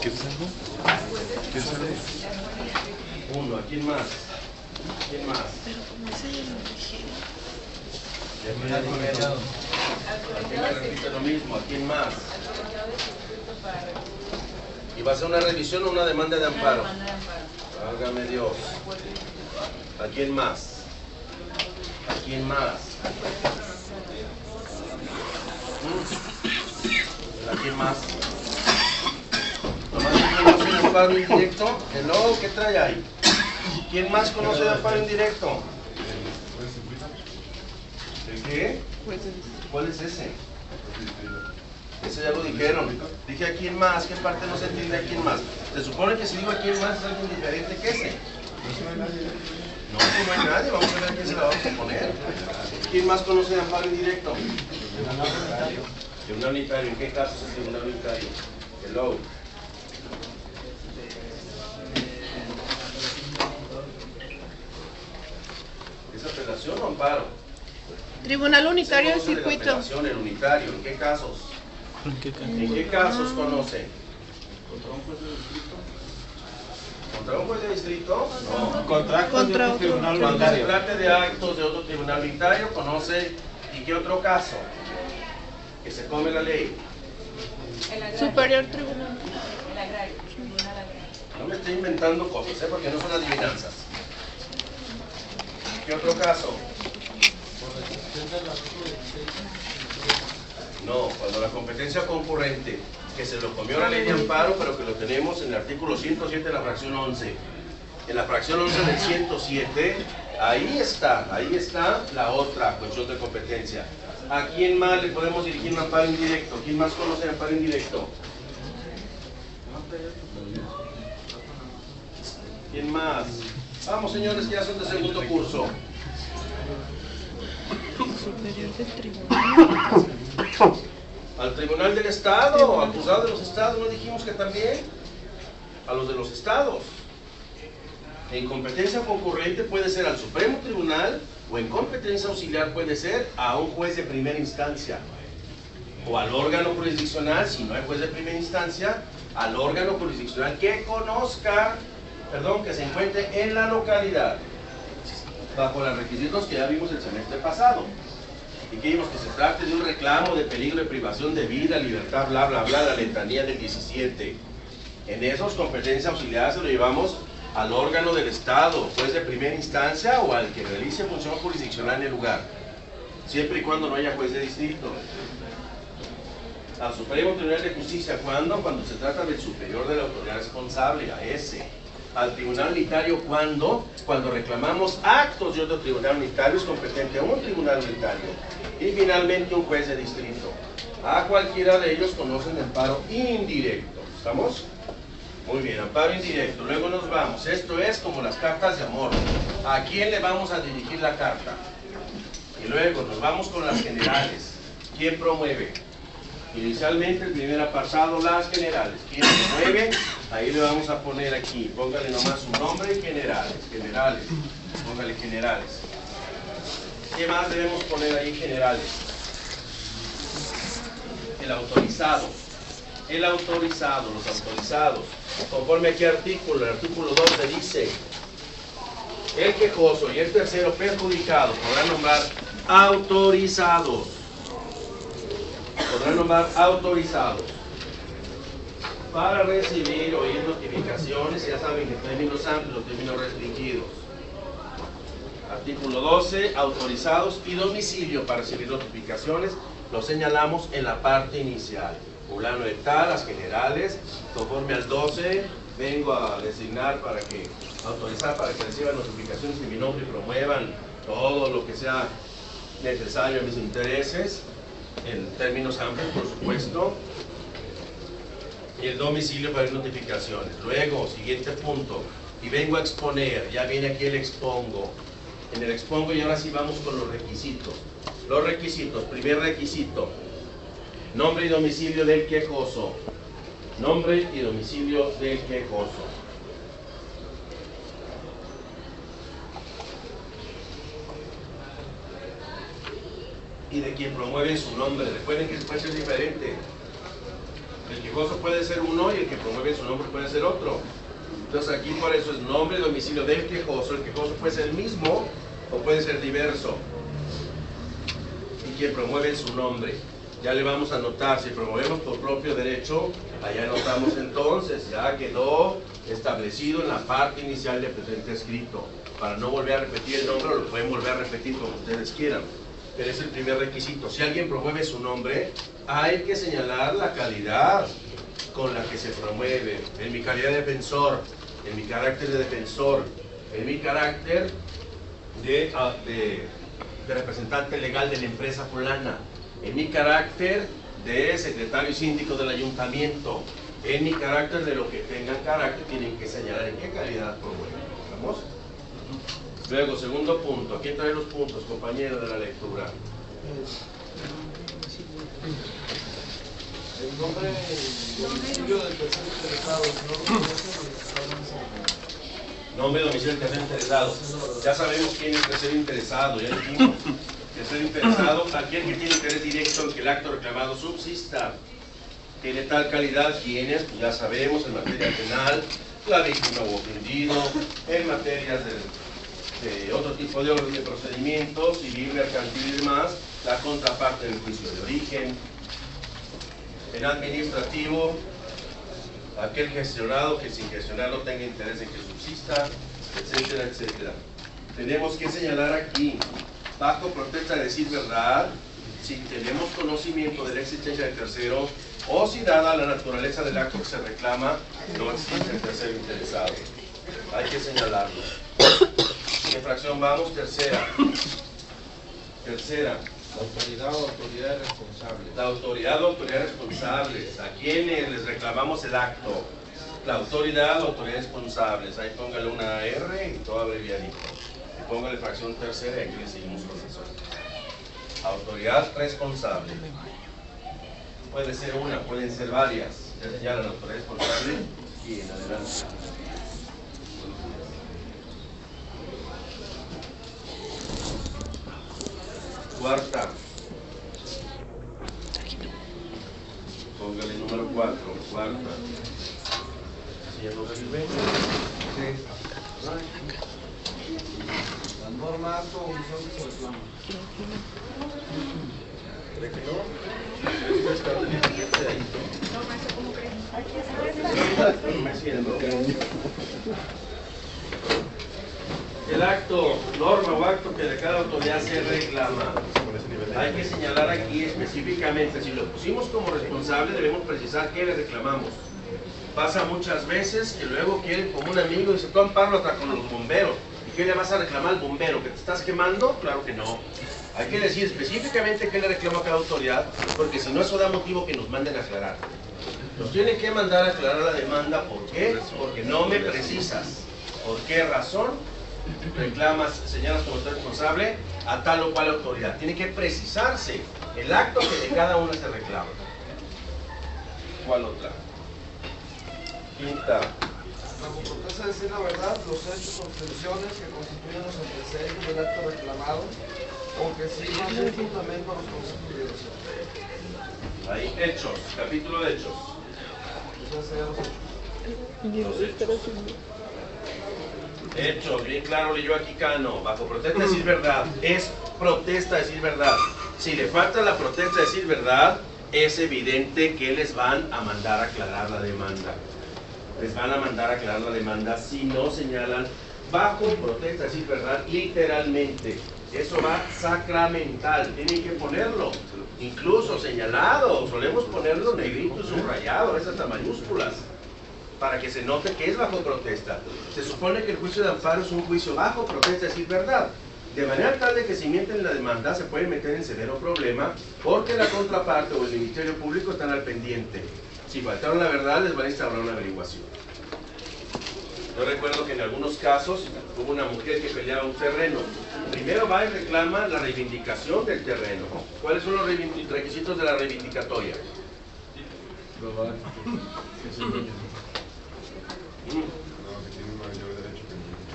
¿Qué salgo? ¿Qué salgo? Uno, ¿a quién más? ¿Quién más? Pero como ese ya lo dije. Aquí me repite lo mismo, ¿a quién más? ¿Y va a ser una revisión o una demanda de amparo? Válgame Dios. ¿A quién más? ¿A quién más? ¿A quién más? ¿Nomás que conoce de amparo indirecto? Hello, ¿qué trae ahí? ¿Quién más conoce de amparo indirecto? ¿El qué? ¿Cuál es ese? Ese ya lo dijeron. Dije a quién más, ¿qué parte no se entiende a quién más? Se supone que si digo a quién más es alguien diferente que ese. No, no hay nadie, vamos a ver quién se la vamos a poner. ¿Quién más conoce de amparo indirecto? Tribunal unitario. ¿En qué caso es el tribunal unitario? Hello. ¿Es apelación o amparo? Tribunal Unitario de Circuito. El unitario, ¿en qué casos? ¿En qué casos conoce? ¿Contra un juez de distrito? ¿Contra un juez de distrito? No. Contra otro tribunal Cuando se unitario. trate de actos de otro tribunal unitario, conoce. ¿Y qué otro caso? Que se come la ley. Superior Tribunal. El agrario, tribunal agrario. No me estoy inventando cosas, porque no son adivinanzas. ¿Qué otro caso? No, cuando la competencia concurrente, que se lo comió la ley de amparo, pero que lo tenemos en el artículo 107 de la fracción 11. En la fracción 11 del 107, ahí está la otra cuestión de competencia. ¿A quién más le podemos dirigir un amparo indirecto? ¿Quién más conoce el amparo indirecto? ¿Quién más? Vamos, señores, que ya son de segundo curso. Superior del Tribunal. Al Tribunal del Estado, al Juzgado de los Estados, ¿no dijimos que también? A los de los Estados. En competencia concurrente puede ser al Supremo Tribunal, o en competencia auxiliar puede ser a un juez de primera instancia, o al órgano jurisdiccional, si no hay juez de primera instancia, al órgano jurisdiccional que conozca, que se encuentre en la localidad, bajo los requisitos que ya vimos el semestre pasado. Y que vimos que se trate de un reclamo de peligro de privación de vida, libertad, bla, bla, bla, la letanía del 17. En esos competencias auxiliares se lo llevamos al órgano del Estado, juez de primera instancia o al que realice función jurisdiccional en el lugar, siempre y cuando no haya juez de distrito. Al Supremo Tribunal de Justicia, ¿cuándo? Cuando se trata del superior de la autoridad responsable, a ese. Al tribunal unitario, ¿cuándo? Cuando reclamamos actos de otro tribunal unitario, es competente a un tribunal unitario. Y finalmente un juez de distrito. A cualquiera de ellos conocen el amparo indirecto. ¿Estamos? Muy bien, amparo indirecto. Luego nos vamos. Esto es como las cartas de amor. ¿A quién le vamos a dirigir la carta? Y luego nos vamos con las generales. ¿Quién promueve? Inicialmente el primer apartado, las generales. ¿Quién promueve? Ahí le vamos a poner aquí. Póngale nomás su nombre y generales. Generales. Póngale generales. ¿Qué más debemos poner ahí generales? El autorizado. El autorizado, los autorizados. Conforme a qué artículo, el artículo 12 dice: el quejoso y el tercero perjudicado podrán nombrar autorizados. Podrán nombrar autorizados para recibir o oír notificaciones, ya saben que términos amplios, términos restringidos. Artículo 12, autorizados y domicilio para recibir notificaciones, lo señalamos en la parte inicial. Fulano de tal, las generales, conforme al 12, vengo a designar para que, autorizar para que reciban notificaciones en mi nombre y promuevan todo lo que sea necesario a mis intereses, en términos amplios, por supuesto, y el domicilio para notificaciones. Luego, siguiente punto, y vengo a exponer, ya viene aquí el expongo. En el expongo y ahora sí vamos con los requisitos. Los requisitos, primer requisito, nombre y domicilio del quejoso. Nombre y domicilio del quejoso. Y de quien promueve su nombre. Recuerden que puede ser diferente. El quejoso puede ser uno y el que promueve su nombre puede ser otro. Entonces aquí por eso es nombre y domicilio del quejoso. El quejoso puede ser el mismo o puede ser diverso. Y quien promueve su nombre. Ya le vamos a anotar, si promovemos por propio derecho, allá anotamos entonces, ya quedó establecido en la parte inicial del presente escrito. Para no volver a repetir el nombre, lo pueden volver a repetir como ustedes quieran. Pero es el primer requisito. Si alguien promueve su nombre, hay que señalar la calidad con la que se promueve. En mi calidad de defensor, en mi carácter de defensor, en mi carácter de representante legal de la empresa fulana, en mi carácter de secretario y síndico del ayuntamiento, en mi carácter de lo que tengan carácter, tienen que señalar en qué calidad promueven. ¿Vamos? Luego, segundo punto. ¿Quién trae los puntos, compañero de la lectura? El nombre y domicilio del tercero interesado, Nombre y domicilio del tercero interesado. Ya sabemos quién es el tercero interesado, ya dijimos. Tercero interesado, aquel que tiene interés directo en que el acto reclamado subsista. Tiene tal calidad, ¿quién es? Pues ya sabemos, en materia penal, la víctima o ofendido, en materias de otro tipo de orden de procedimientos, civil, mercantil y demás, la contraparte del juicio de origen. En administrativo, aquel gestionado que sin gestionarlo tenga interés en que subsista, etcétera, etcétera. Tenemos que señalar aquí, bajo protesta de decir verdad, si tenemos conocimiento de la existencia del tercero, o si dada la naturaleza del acto que se reclama, no existe el tercero interesado. Hay que señalarlo. ¿En qué fracción vamos? Tercera. Tercera. Autoridad o autoridades responsables. La autoridad o autoridades responsables. ¿A quiénes les reclamamos el acto? La autoridad o autoridades responsables. Ahí póngale una R y todo abreviadito. Y póngale fracción tercera y aquí le seguimos con eso. Autoridad responsable. Puede ser una, pueden ser varias. Ya señalan la autoridad responsable y en adelante. Cuarta. Póngale número 4, cuarta. ¿Sí ya no sirve? Sí. La norma acto o omisión que se reclama. ¿Cree que no? ¿Puede estar deficiente ahí? Me siento. El acto, norma o acto que de cada autoridad se reclama. Hay que señalar aquí específicamente, si lo pusimos como responsable, debemos precisar qué le reclamamos. Pasa muchas veces que luego quieren como un amigo y dice, tú amparo hasta con los bomberos. ¿Y qué le vas a reclamar al bombero? ¿Que te estás quemando? Claro que no. Hay que decir específicamente qué le reclama a cada autoridad, porque si no eso da motivo que nos manden a aclarar. Nos tienen que mandar a aclarar la demanda, ¿por qué? Porque no me precisas. ¿Por qué razón reclamas, señalas como responsable a tal o cual autoridad? Tiene que precisarse el acto que de cada una se reclama. ¿Cuál otra? Quinta. Bajo protesta de decir la verdad, los hechos o pretensiones que constituyen los antecedentes del acto reclamado o que sirvan de fundamento a los conceptos de Ahí, hechos, capítulo de hechos. Los hechos. Hechos, bien claro leyó aquí Cano, bajo protesta de decir verdad, es protesta de decir verdad. Si le falta la protesta de decir verdad, es evidente que les van a mandar a aclarar la demanda. Les van a mandar a aclarar la demanda si no señalan bajo protesta de decir verdad, literalmente. Eso va sacramental, tienen que ponerlo, incluso señalado, solemos ponerlo negrito y subrayado, a veces hasta mayúsculas, para que se note que es bajo protesta. Se supone que el juicio de amparo es un juicio bajo protesta, es decir, verdad. De manera tal de que si mienten la demanda se pueden meter en severo problema porque la contraparte o el Ministerio Público están al pendiente. Si faltaron la verdad les van a instaurar una averiguación. Yo recuerdo que en algunos casos hubo una mujer que peleaba un terreno. Primero va y reclama la reivindicación del terreno. ¿Cuáles son los requisitos de la reivindicatoria? Probar que es el dueño. Mm. No, que tiene un mayor derecho que el dueño.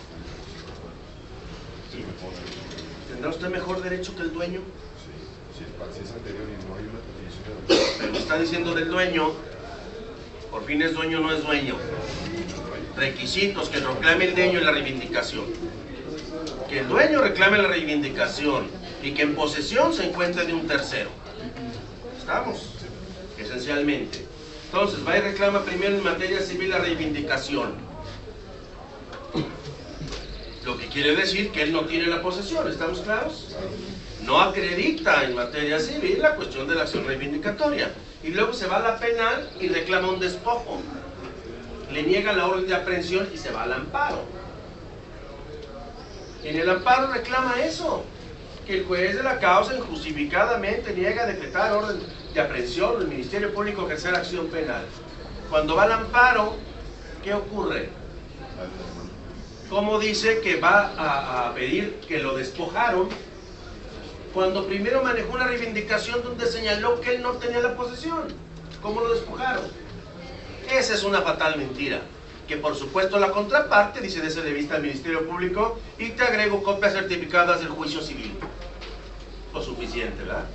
¿Tendrá usted mejor derecho que el dueño? Sí, si es anterior y no hay una petición de... Pero me está diciendo del dueño. Por fin es dueño, no es dueño. Requisitos: que reclame el dueño en la reivindicación, que el dueño reclame la reivindicación y que en posesión se encuentre de un tercero. ¿Estamos? Esencialmente. Entonces, va y reclama primero en materia civil la reivindicación. Lo que quiere decir que él no tiene la posesión, ¿estamos claros? No acredita en materia civil la cuestión de la acción reivindicatoria. Y luego se va a la penal y reclama un despojo. Le niega la orden de aprehensión y se va al amparo. En el amparo reclama eso, que el juez de la causa injustificadamente niega a decretar orden de aprehensión, el Ministerio Público ejercer acción penal. Cuando va al amparo, ¿qué ocurre? ¿Cómo dice que va a pedir que lo despojaron cuando primero manejó una reivindicación donde señaló que él no tenía la posesión? ¿Cómo lo despojaron? Esa es una fatal mentira, que por supuesto la contraparte dice desde de vista al Ministerio Público y te agrego copias certificadas del juicio civil. Lo suficiente, ¿verdad?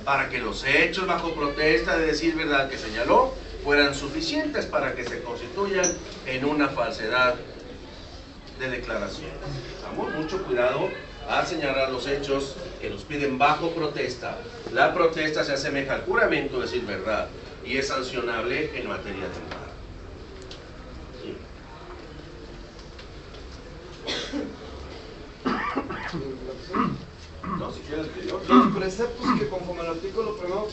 Para que los hechos bajo protesta de decir verdad que señaló fueran suficientes para que se constituyan en una falsedad de declaración. Tengamos mucho cuidado al señalar los hechos que nos piden bajo protesta. La protesta se asemeja al juramento de decir verdad y es sancionable en materia de amparo. No, si quieres que yo. Los preceptos que conforme al artículo primero,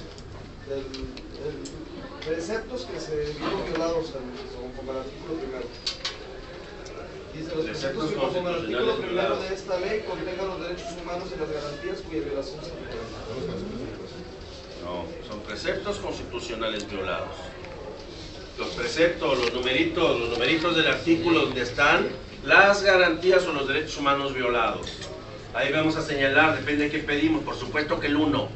preceptos que se vieron violados conforme al artículo primero. Dice: los preceptos que conforme al artículo primero de esta ley contengan los derechos humanos y las garantías cuya violación se produce. No, son preceptos constitucionales violados. Los preceptos, los numeritos del artículo donde están las garantías o los derechos humanos violados. Ahí vamos a señalar, depende de qué pedimos. Por supuesto que el 1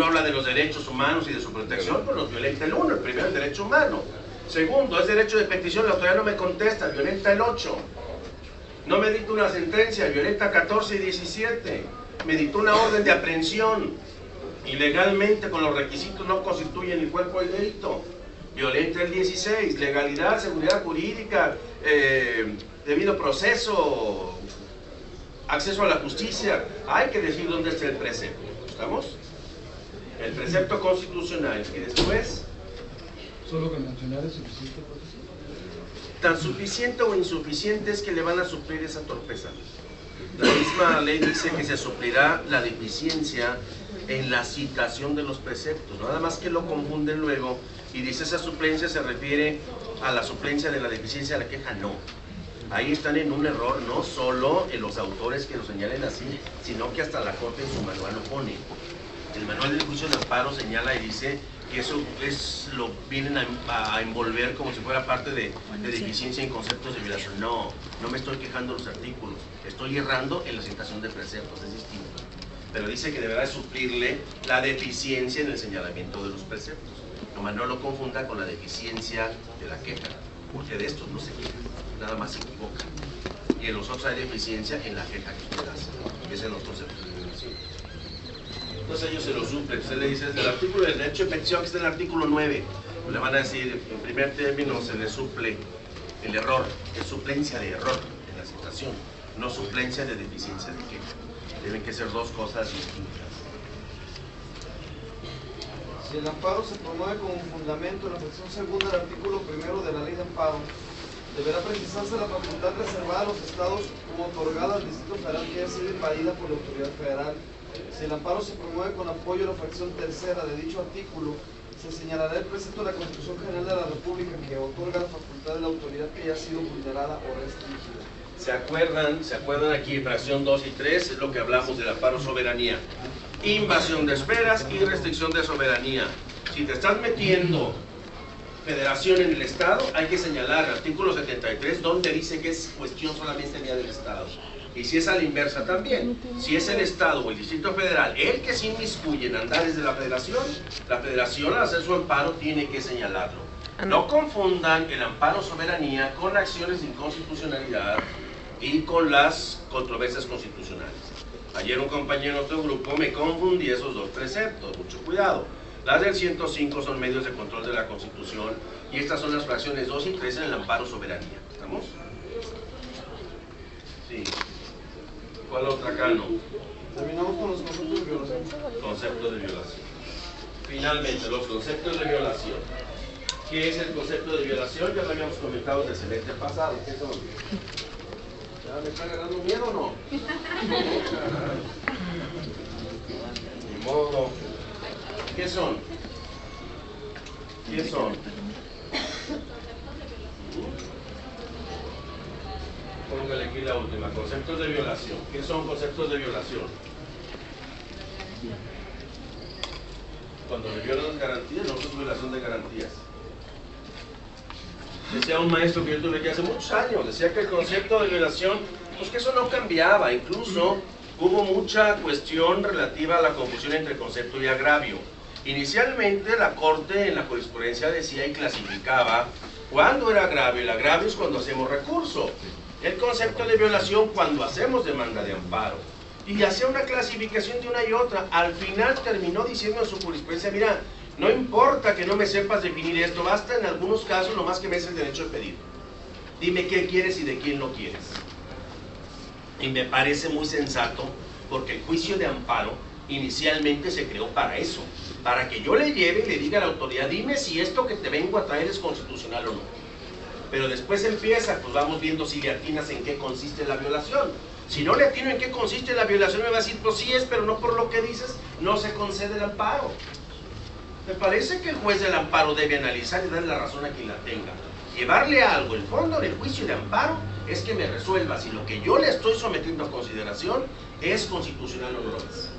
habla de los derechos humanos y de su protección, pero los violenta el 1, el primero el derecho humano. Segundo, es derecho de petición, la autoridad no me contesta, violenta el 8. No me dicta una sentencia, violenta 14 y 17. Me dictó una orden de aprehensión, ilegalmente con los requisitos no constituyen el cuerpo del delito, violenta el 16. Legalidad, seguridad jurídica, debido proceso, acceso a la justicia. Hay que decir dónde está el precepto. ¿Estamos? El precepto constitucional. Y después, ¿solo con mencionar es suficiente, profesor? tan suficiente o insuficiente es que le van a suplir esa torpeza. La misma ley dice que se suplirá la deficiencia en la citación de los preceptos, nada más que lo confunden luego y dice esa suplencia se refiere a la suplencia de la deficiencia de la queja. No, ahí están en un error, no solo en los autores que lo señalen así, sino que hasta la Corte en su manual lo pone. El manual del juicio de amparo señala y dice que eso lo vienen a envolver como si fuera parte de deficiencia en conceptos de violación. No me estoy quejando de los artículos, estoy errando en la citación de preceptos, es distinto. Pero dice que deberá suplirle la deficiencia en el señalamiento de los preceptos. Nomás no lo confunda con la deficiencia de la queja, porque de estos no se queja, nada más se equivoca. Y en los otros hay deficiencia en la queja que usted hace, que es en los conceptos de violación. Entonces ellos se lo suplen. Usted le dice, desde el artículo del derecho de petición, que está en el artículo 9, le van a decir, en primer término, se le suple el error, es suplencia de error en la citación, no suplencia de deficiencia de queja. Deben que ser dos cosas distintas. Si el amparo se promueve como fundamento en la sección segunda del artículo primero de la ley de amparo, deberá precisarse la facultad reservada a los estados como otorgada al Distrito Federal que haya sido invadida por la autoridad federal. Si el amparo se promueve con apoyo a la fracción tercera de dicho artículo, se señalará el precepto de la Constitución General de la República que otorga la facultad de la autoridad que haya sido vulnerada o restringida. ¿Se acuerdan aquí, fracción 2 y 3, es lo que hablamos del amparo soberanía? Invasión de esferas y restricción de soberanía. Si te estás metiendo federación en el Estado, hay que señalar el artículo 73, donde dice que es cuestión solamente del Estado. Y si es a la inversa también, si es el Estado o el Distrito Federal el que se inmiscuye en andares de la Federación al hacer su amparo tiene que señalarlo. No confundan el amparo soberanía con acciones de inconstitucionalidad y con las controversias constitucionales. Ayer un compañero de otro grupo me confundí esos dos preceptos, mucho cuidado. Las del 105 son medios de control de la Constitución y estas son las fracciones 2 y 3 en el amparo soberanía. ¿Estamos? Sí. ¿Cuál otra acá no? Terminamos con los conceptos de violación. Concepto de violación. Finalmente, los conceptos de violación. ¿Qué es el concepto de violación? Ya lo habíamos comentado desde el semestre pasado. ¿Qué son? ¿Ya me está agarrando miedo o no? Ni modo. ¿Qué son? ¿Qué son? Póngale aquí la última. Conceptos de violación. ¿Qué son conceptos de violación? Cuando se violan las garantías, no es violación de garantías. Decía un maestro que yo tuve que hace muchos años, decía que el concepto de violación, pues que eso no cambiaba, incluso hubo mucha cuestión relativa a la confusión entre concepto y agravio. Inicialmente la Corte en la jurisprudencia decía y clasificaba cuándo era agravio. El agravio es cuando hacemos recurso. El concepto de violación cuando hacemos demanda de amparo. Y hacía una clasificación de una y otra. Al final terminó diciendo en su jurisprudencia, mira, no importa que no me sepas definir esto, basta en algunos casos nomás que me des el derecho de pedir. Dime qué quieres y de quién lo quieres. Y me parece muy sensato, porque el juicio de amparo inicialmente se creó para eso, para que yo le lleve y le diga a la autoridad, dime si esto que te vengo a traer es constitucional o no. Pero después empieza, pues vamos viendo si le atinas en qué consiste la violación. Si no le atino en qué consiste la violación, me va a decir, pues sí es, pero no por lo que dices, no se concede el amparo. Me parece que el juez del amparo debe analizar y darle la razón a quien la tenga. Llevarle algo, el fondo del juicio de amparo es que me resuelva si lo que yo le estoy sometiendo a consideración es constitucional o no lo es.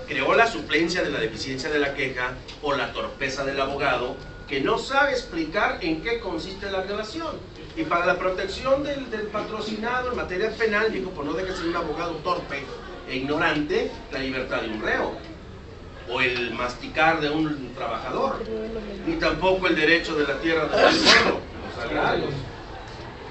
Creó la suplencia de la deficiencia de la queja o la torpeza del abogado que no sabe explicar en qué consiste la violación. Y para la protección del patrocinado en materia penal, dijo, pues no deje ser un abogado torpe e ignorante la libertad de un reo, o el masticar de un trabajador, ni tampoco el derecho de la tierra del pueblo, los agrarios.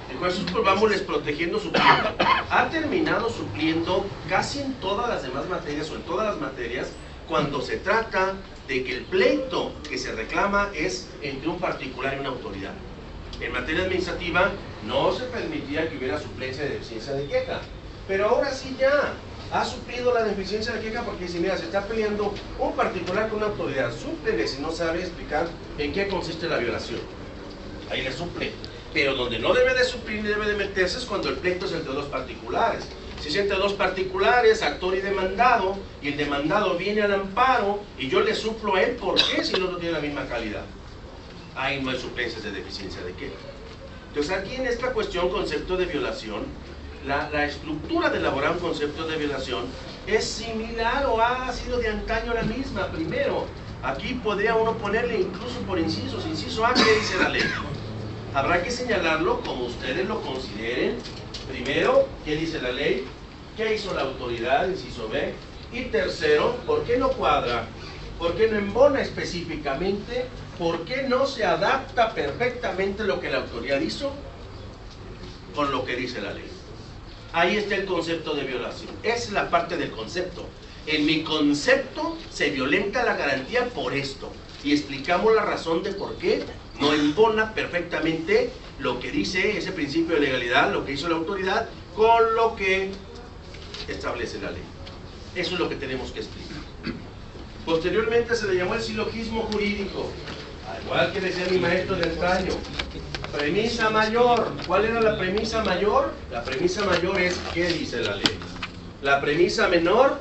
Dijo, eso pues vámonos protegiendo, supliendo. Ha terminado supliendo casi en todas las demás materias, o en todas las materias, cuando se trata de que el pleito que se reclama es entre un particular y una autoridad. En materia administrativa no se permitía que hubiera suplencia de deficiencia de queja, pero ahora sí ya ha suplido la deficiencia de queja porque dice, mira, se está peleando un particular con una autoridad, súplele si no sabe explicar en qué consiste la violación. Ahí le suple. Pero donde no debe de suplir ni debe de meterse es cuando el pleito es entre dos particulares. Si es entre dos particulares, actor y demandado, y el demandado viene al amparo y yo le suplo a él, ¿por qué? Si el otro tiene la misma calidad. Ahí no hay suplencias de deficiencia de queja. Entonces aquí en esta cuestión, concepto de violación, la estructura de elaborar un concepto de violación es similar o ha sido de antaño la misma. Primero, aquí podría uno ponerle incluso por incisos, inciso A, ¿qué dice la ley? Habrá que señalarlo como ustedes lo consideren. Primero, ¿qué dice la ley? ¿Qué hizo la autoridad? Inciso B. Y tercero, ¿por qué no cuadra? ¿Por qué no embona específicamente? ¿Por qué no se adapta perfectamente lo que la autoridad hizo con lo que dice la ley? Ahí está el concepto de violación. Esa es la parte del concepto. En mi concepto se violenta la garantía por esto. Y explicamos la razón de por qué no embona perfectamente lo que dice ese principio de legalidad, lo que hizo la autoridad, con lo que establece la ley. Eso es lo que tenemos que explicar. Posteriormente se le llamó el silogismo jurídico, al igual que decía mi maestro de antaño. Premisa mayor. ¿Cuál era la premisa mayor? La premisa mayor es ¿qué dice la ley? La premisa menor,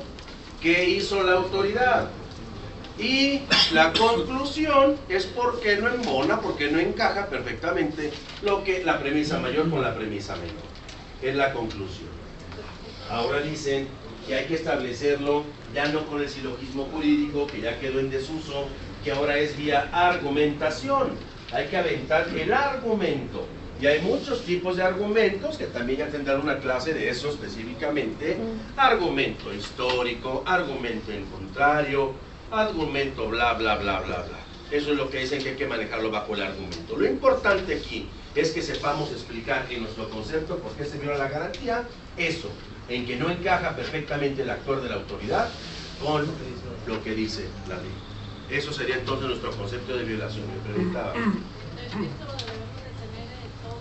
¿qué hizo la autoridad? Y la conclusión es por qué no embona, porque no encaja perfectamente lo que la premisa mayor con la premisa menor. Es la conclusión. Ahora dicen que hay que establecerlo ya no con el silogismo jurídico, que ya quedó en desuso, que ahora es vía argumentación. Hay que aventar el argumento. Y hay muchos tipos de argumentos, que también ya tendrán una clase de eso específicamente. Argumento histórico, argumento en contrario, argumento bla, bla, bla, bla, bla. Eso es lo que dicen que hay que manejarlo bajo el argumento. Lo importante aquí es que sepamos explicar en nuestro concepto por qué se viola la garantía, eso, en que no encaja perfectamente el actor de la autoridad con lo que dice la ley. Eso sería entonces nuestro concepto de violación. Me preguntaba. Esto lo debemos de tener todo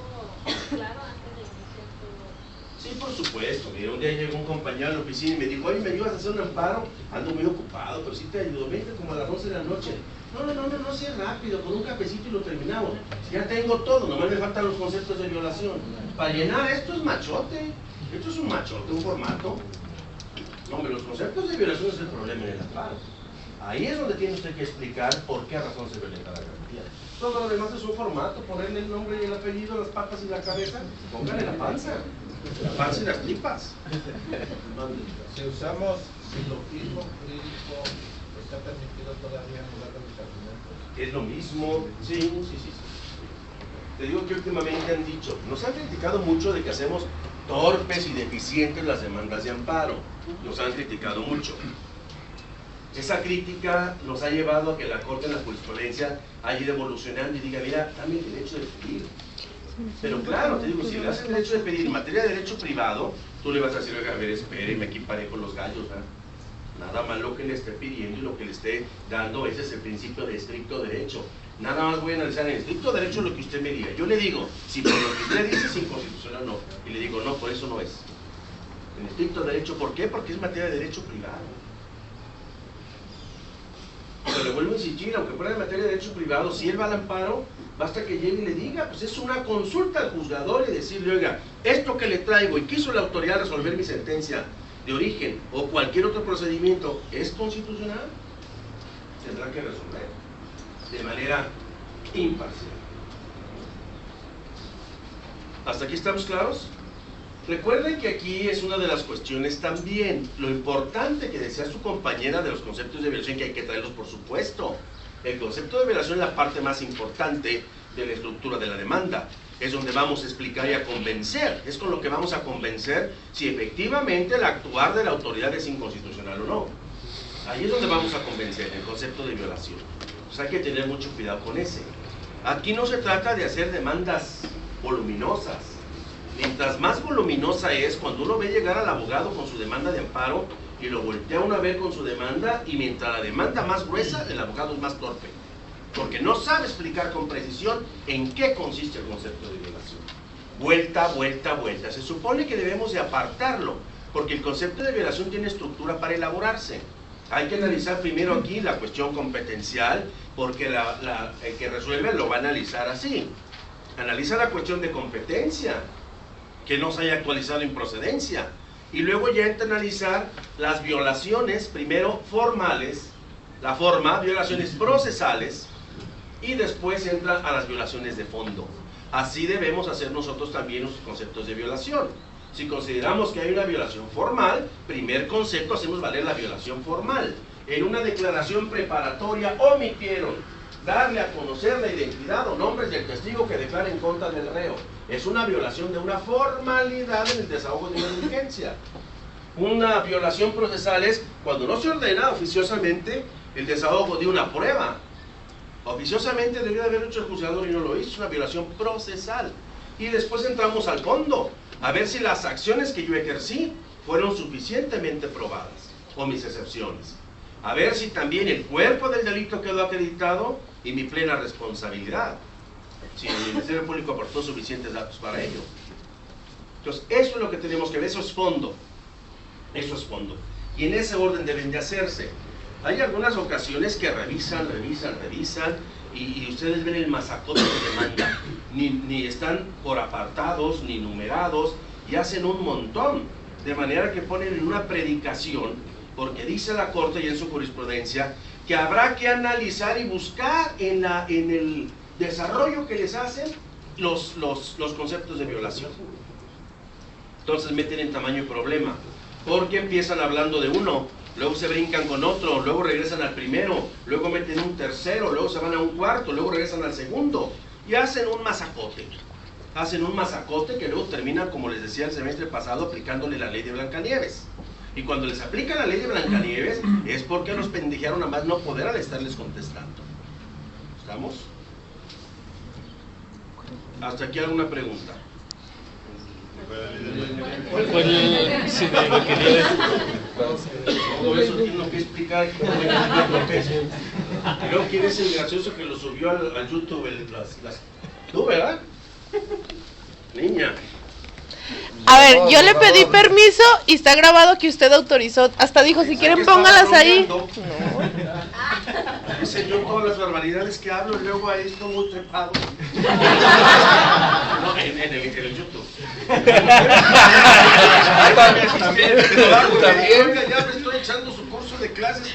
claro antes de iniciar todo. Sí, por supuesto. Mira, un día llegó un compañero a la oficina y me dijo, oye, ¿me ayudas a hacer un amparo? Ando muy ocupado, pero sí te ayudo. Vente como a las 11 de la noche. No, sí es rápido, con un cafecito y lo terminamos. Ya tengo todo, nomás me faltan los conceptos de violación. Para llenar esto es machote. Esto es un machote, un formato. No, hombre, los conceptos de violación es el problema en el amparo. Ahí es donde tiene usted que explicar por qué razón se violenta la garantía. Todo lo demás es un formato, ponerle el nombre y el apellido, las patas y la cabeza, póngale la panza y las tripas. Si usamos silogismo jurídico, ¿está permitido todavía anular los argumentos? Es lo mismo, sí. Te digo que últimamente han dicho, nos han criticado mucho de que hacemos torpes y deficientes las demandas de amparo. Nos han criticado mucho. Esa crítica nos ha llevado a que la Corte en la jurisprudencia haya ido evolucionando y diga, mira, dame el derecho de pedir. Pero claro, te digo, si le das el derecho de pedir en materia de derecho privado, tú le vas a decir, oiga, a ver, espéreme, aquí parejo los gallos, ¿verdad? Nada más lo que le esté pidiendo y lo que le esté dando, ese es el principio de estricto derecho. Nada más voy a analizar en estricto derecho lo que usted me diga. Yo le digo, si por lo que usted dice es inconstitucional o no. Y le digo, no, por eso no es. En estricto derecho, ¿por qué? Porque es materia de derecho privado. Pero le vuelvo a insistir, aunque fuera en materia de derecho privado, si él va al amparo, basta que llegue y le diga, pues es una consulta al juzgador y decirle, oiga, esto que le traigo y quiso la autoridad resolver mi sentencia de origen o cualquier otro procedimiento, ¿es constitucional? Tendrá que resolver de manera imparcial. ¿Hasta aquí estamos claros? Recuerden que aquí es una de las cuestiones también, lo importante que decía su compañera de los conceptos de violación, que hay que traerlos por supuesto. El concepto de violación es la parte más importante de la estructura de la demanda. Es donde vamos a explicar y a convencer. Es con lo que vamos a convencer si efectivamente el actuar de la autoridad es inconstitucional o no. Ahí es donde vamos a convencer, el concepto de violación. Pues hay que tener mucho cuidado con ese. Aquí no se trata de hacer demandas voluminosas. Mientras más voluminosa es, cuando uno ve llegar al abogado con su demanda de amparo y lo voltea uno a ver con su demanda, y mientras la demanda más gruesa, el abogado es más torpe, porque no sabe explicar con precisión en qué consiste el concepto de violación. Vuelta. Se supone que debemos de apartarlo, porque el concepto de violación tiene estructura para elaborarse. Hay que analizar primero aquí la cuestión competencial, porque el que resuelve lo va a analizar así. Analiza la cuestión de competencia, que no se haya actualizado en procedencia, y luego ya entra a analizar las violaciones, primero formales, la forma, violaciones procesales, y después entra a las violaciones de fondo. Así debemos hacer nosotros también los conceptos de violación. Si consideramos que hay una violación formal, primer concepto, hacemos valer la violación formal. En una declaración preparatoria omitieron darle a conocer la identidad o nombres del testigo que declara en contra del reo. Es una violación de una formalidad en el desahogo de una diligencia. Una violación procesal es cuando no se ordena oficiosamente el desahogo de una prueba. Oficiosamente debió de haber hecho el juzgador y no lo hizo. Es una violación procesal. Y después entramos al fondo, a ver si las acciones que yo ejercí fueron suficientemente probadas, o mis excepciones. A ver si también el cuerpo del delito quedó acreditado y mi plena responsabilidad. Si el Ministerio Público aportó suficientes datos para ello. Entonces, eso es lo que tenemos que ver, eso es fondo. Eso es fondo. Y en ese orden deben de hacerse. Hay algunas ocasiones que revisan, y ustedes ven el masacote de demanda. Ni están por apartados, ni numerados, y hacen un montón. De manera que ponen en una predicación, porque dice la Corte y en su jurisprudencia, que habrá que analizar y buscar en el desarrollo que les hacen los conceptos de violación. Entonces meten en tamaño problema, porque empiezan hablando de uno, luego se brincan con otro, luego regresan al primero, luego meten un tercero, luego se van a un cuarto, luego regresan al segundo, y hacen un masacote. Hacen un masacote que luego terminan, como les decía el semestre pasado, aplicándole la ley de Blancanieves. Y cuando les aplican la ley de Blancanieves es porque los pendejearon a más no poder al estarles contestando. ¿Estamos? ¿Hasta aquí alguna pregunta? Sí, lo quería Todo eso tiene que explicar. Y luego, ¿quién es el gracioso que lo subió al YouTube? ¿Tú, verdad? Niña. A ver, yo le pedí permiso y está grabado que usted autorizó. Hasta dijo, si quieren póngalas ahí. Dice yo todas las barbaridades que hablo y luego ahí estoy muy trepado. No, en el YouTube. Oiga, ya me estoy echando su curso de clases.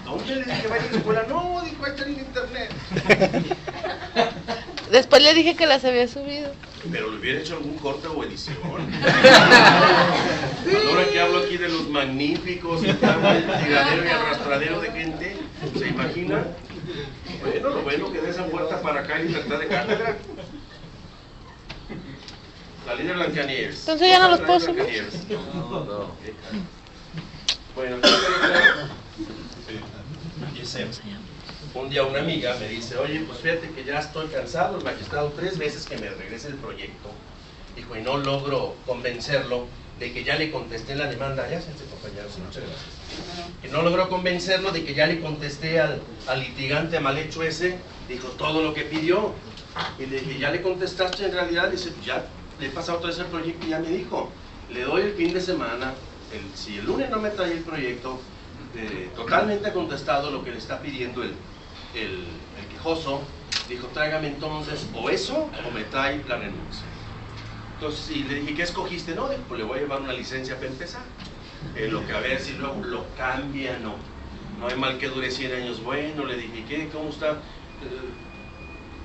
¿Dónde le dije que vaya a la escuela? No, dijo, ahí está en internet. Después le dije que las había subido. Pero le hubiera hecho algún corte o edición. Ahora que hablo aquí de los magníficos, que están el tiradero y arrastradero de gente, ¿se imagina? Bueno, lo bueno que de esa puerta para acá hay libertad de cátedra. La ley de Blancanieves. Entonces ya no los puedo subir. No. Bueno, dice, un día una amiga me dice, oye, pues fíjate que ya estoy cansado, el magistrado 3 veces que me regrese el proyecto, dijo, y no logro convencerlo de que ya le contesté la demanda, ya se compañeros, muchas gracias, que no logró convencerlo de que ya le contesté al litigante mal hecho ese, dijo todo lo que pidió, y le dije, ya le contestaste en realidad, dice, pues ya le he pasado todo ese proyecto y ya me dijo, le doy el fin de semana, si el lunes no me trae el proyecto, totalmente contestado lo que le está pidiendo el quejoso, dijo, tráigame entonces o eso o me trae la renuncia. Entonces, y le dije, ¿qué escogiste? No, dijo, pues le voy a llevar una licencia para empezar. Lo que a ver si luego lo cambia, no hay mal que dure 100 años. Bueno, le dije, ¿qué? ¿Cómo está?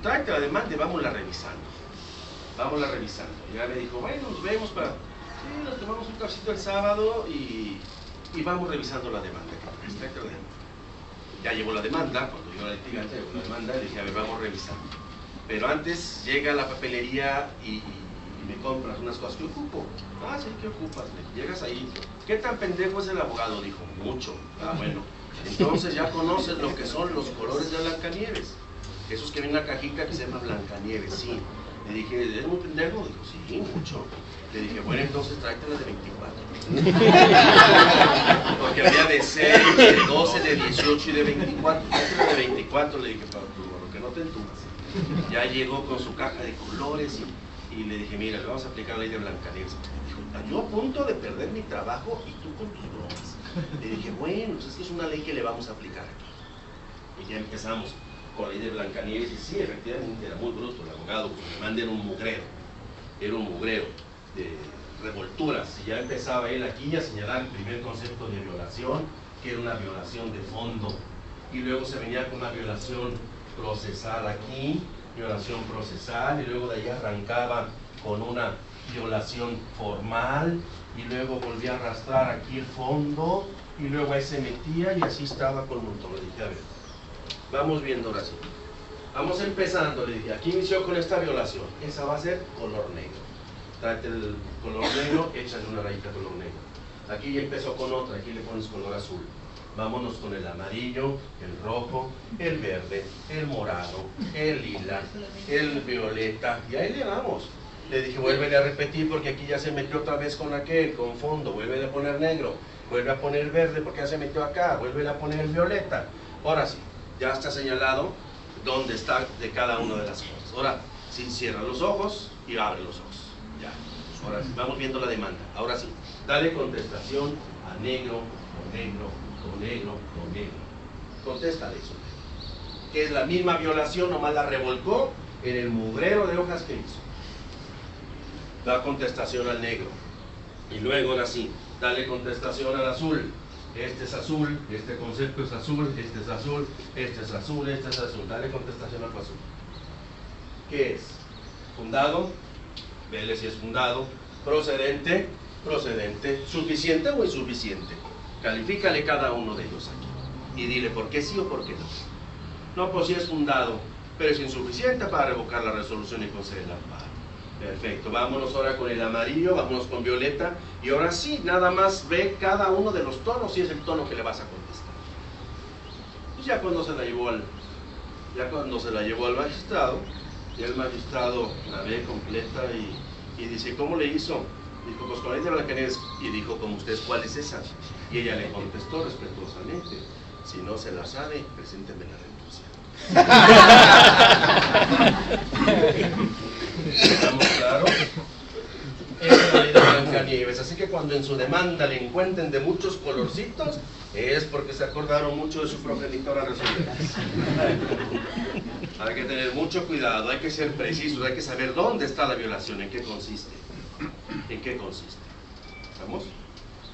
Tráete la demanda y vámonos revisando. Ya me dijo, bueno, nos vemos para... Sí, nos tomamos un cafecito el sábado y vamos revisando la demanda. Ya llevo la demanda, cuando yo la litigante, llevo la demanda, le dije, a ver, vamos revisando. Pero antes llega a la papelería y me compras unas cosas que ocupo. Ah, sí, ¿qué ocupas? Llegas ahí, ¿qué tan pendejo es el abogado? Dijo, mucho. Ah, bueno, entonces ya conoces lo que son los colores de Blancanieves. Esos que vienen en una cajita que se llama Blancanieves, sí. Le dije, ¿es muy pendejo? Dijo, sí, mucho. Le dije, bueno, entonces tráetela de 24. Porque había de 6, de 12, de 18 y de 24. Tráetela de 24, le dije, para lo que no te entumas. Ya llegó con su caja de colores y le dije, mira, le vamos a aplicar la ley de Blancanieves. Dijo, yo a punto de perder mi trabajo y tú con tus bromas. Le dije, bueno, pues es que es una ley que le vamos a aplicar aquí. Y ya empezamos con la ley de Blancanieves y sí, efectivamente era muy bruto el abogado, porque me mandé un mugrero. Era un mugrero de revolturas, y ya empezaba él aquí a señalar el primer concepto de violación, que era una violación de fondo, y luego se venía con una violación procesal aquí, violación procesal, y luego de ahí arrancaba con una violación formal, y luego volvía a arrastrar aquí el fondo, y luego ahí se metía, y así estaba con un todo. Le dije, a ver, vamos viendo ahora sí. Vamos empezando, le dije, aquí inició con esta violación, esa va a ser color negro. Tráete el color negro, échale una rayita color negro. Aquí ya empezó con otra, aquí le pones color azul. Vámonos con el amarillo, el rojo, el verde, el morado, el lila, el violeta, y ahí le vamos. Le dije, vuélvele a repetir porque aquí ya se metió otra vez con aquel, con fondo, vuélvele a poner negro, vuelve a poner verde porque ya se metió acá, vuélvele a poner el violeta. Ahora sí, ya está señalado dónde está de cada una de las cosas. Ahora sí, cierra los ojos y abre los ojos. Ya, ahora sí, vamos viendo la demanda. Ahora sí, dale contestación a negro, con negro, con negro, con negro. Contéstale eso. Que es la misma violación, nomás la revolcó en el mugrero de hojas que hizo. Da contestación al negro. Y luego ahora sí, dale contestación al azul. Este es azul, este concepto es azul, este es azul, este es azul, este es azul. Dale contestación al azul. ¿Qué es? ¿Fundado? Vele si es fundado. ¿Procedente? Procedente. ¿Suficiente o insuficiente? Califícale cada uno de ellos aquí. Y dile por qué sí o por qué no. No, pues si es fundado, pero es insuficiente para revocar la resolución y conceder el amparo. Perfecto, vámonos ahora con el amarillo, vámonos con violeta, y ahora sí, nada más ve cada uno de los tonos y es el tono que le vas a contestar. Y ya cuando se la llevó al magistrado, y el magistrado la ve completa y dice, ¿cómo le hizo? Dijo, pues con la ley de Blancanieves, y dijo, como ustedes, ¿cuál es esa? Y ella le contestó respetuosamente, si no se la sabe, presénteme la renuncia. ¿Estamos claros? Es la ley de Blancanieves, así que cuando en su demanda le encuentren de muchos colorcitos, es porque se acordaron mucho de su progenitora resolver. Hay que tener mucho cuidado, hay que ser precisos, hay que saber dónde está la violación, en qué consiste. ¿En qué consiste? ¿Estamos?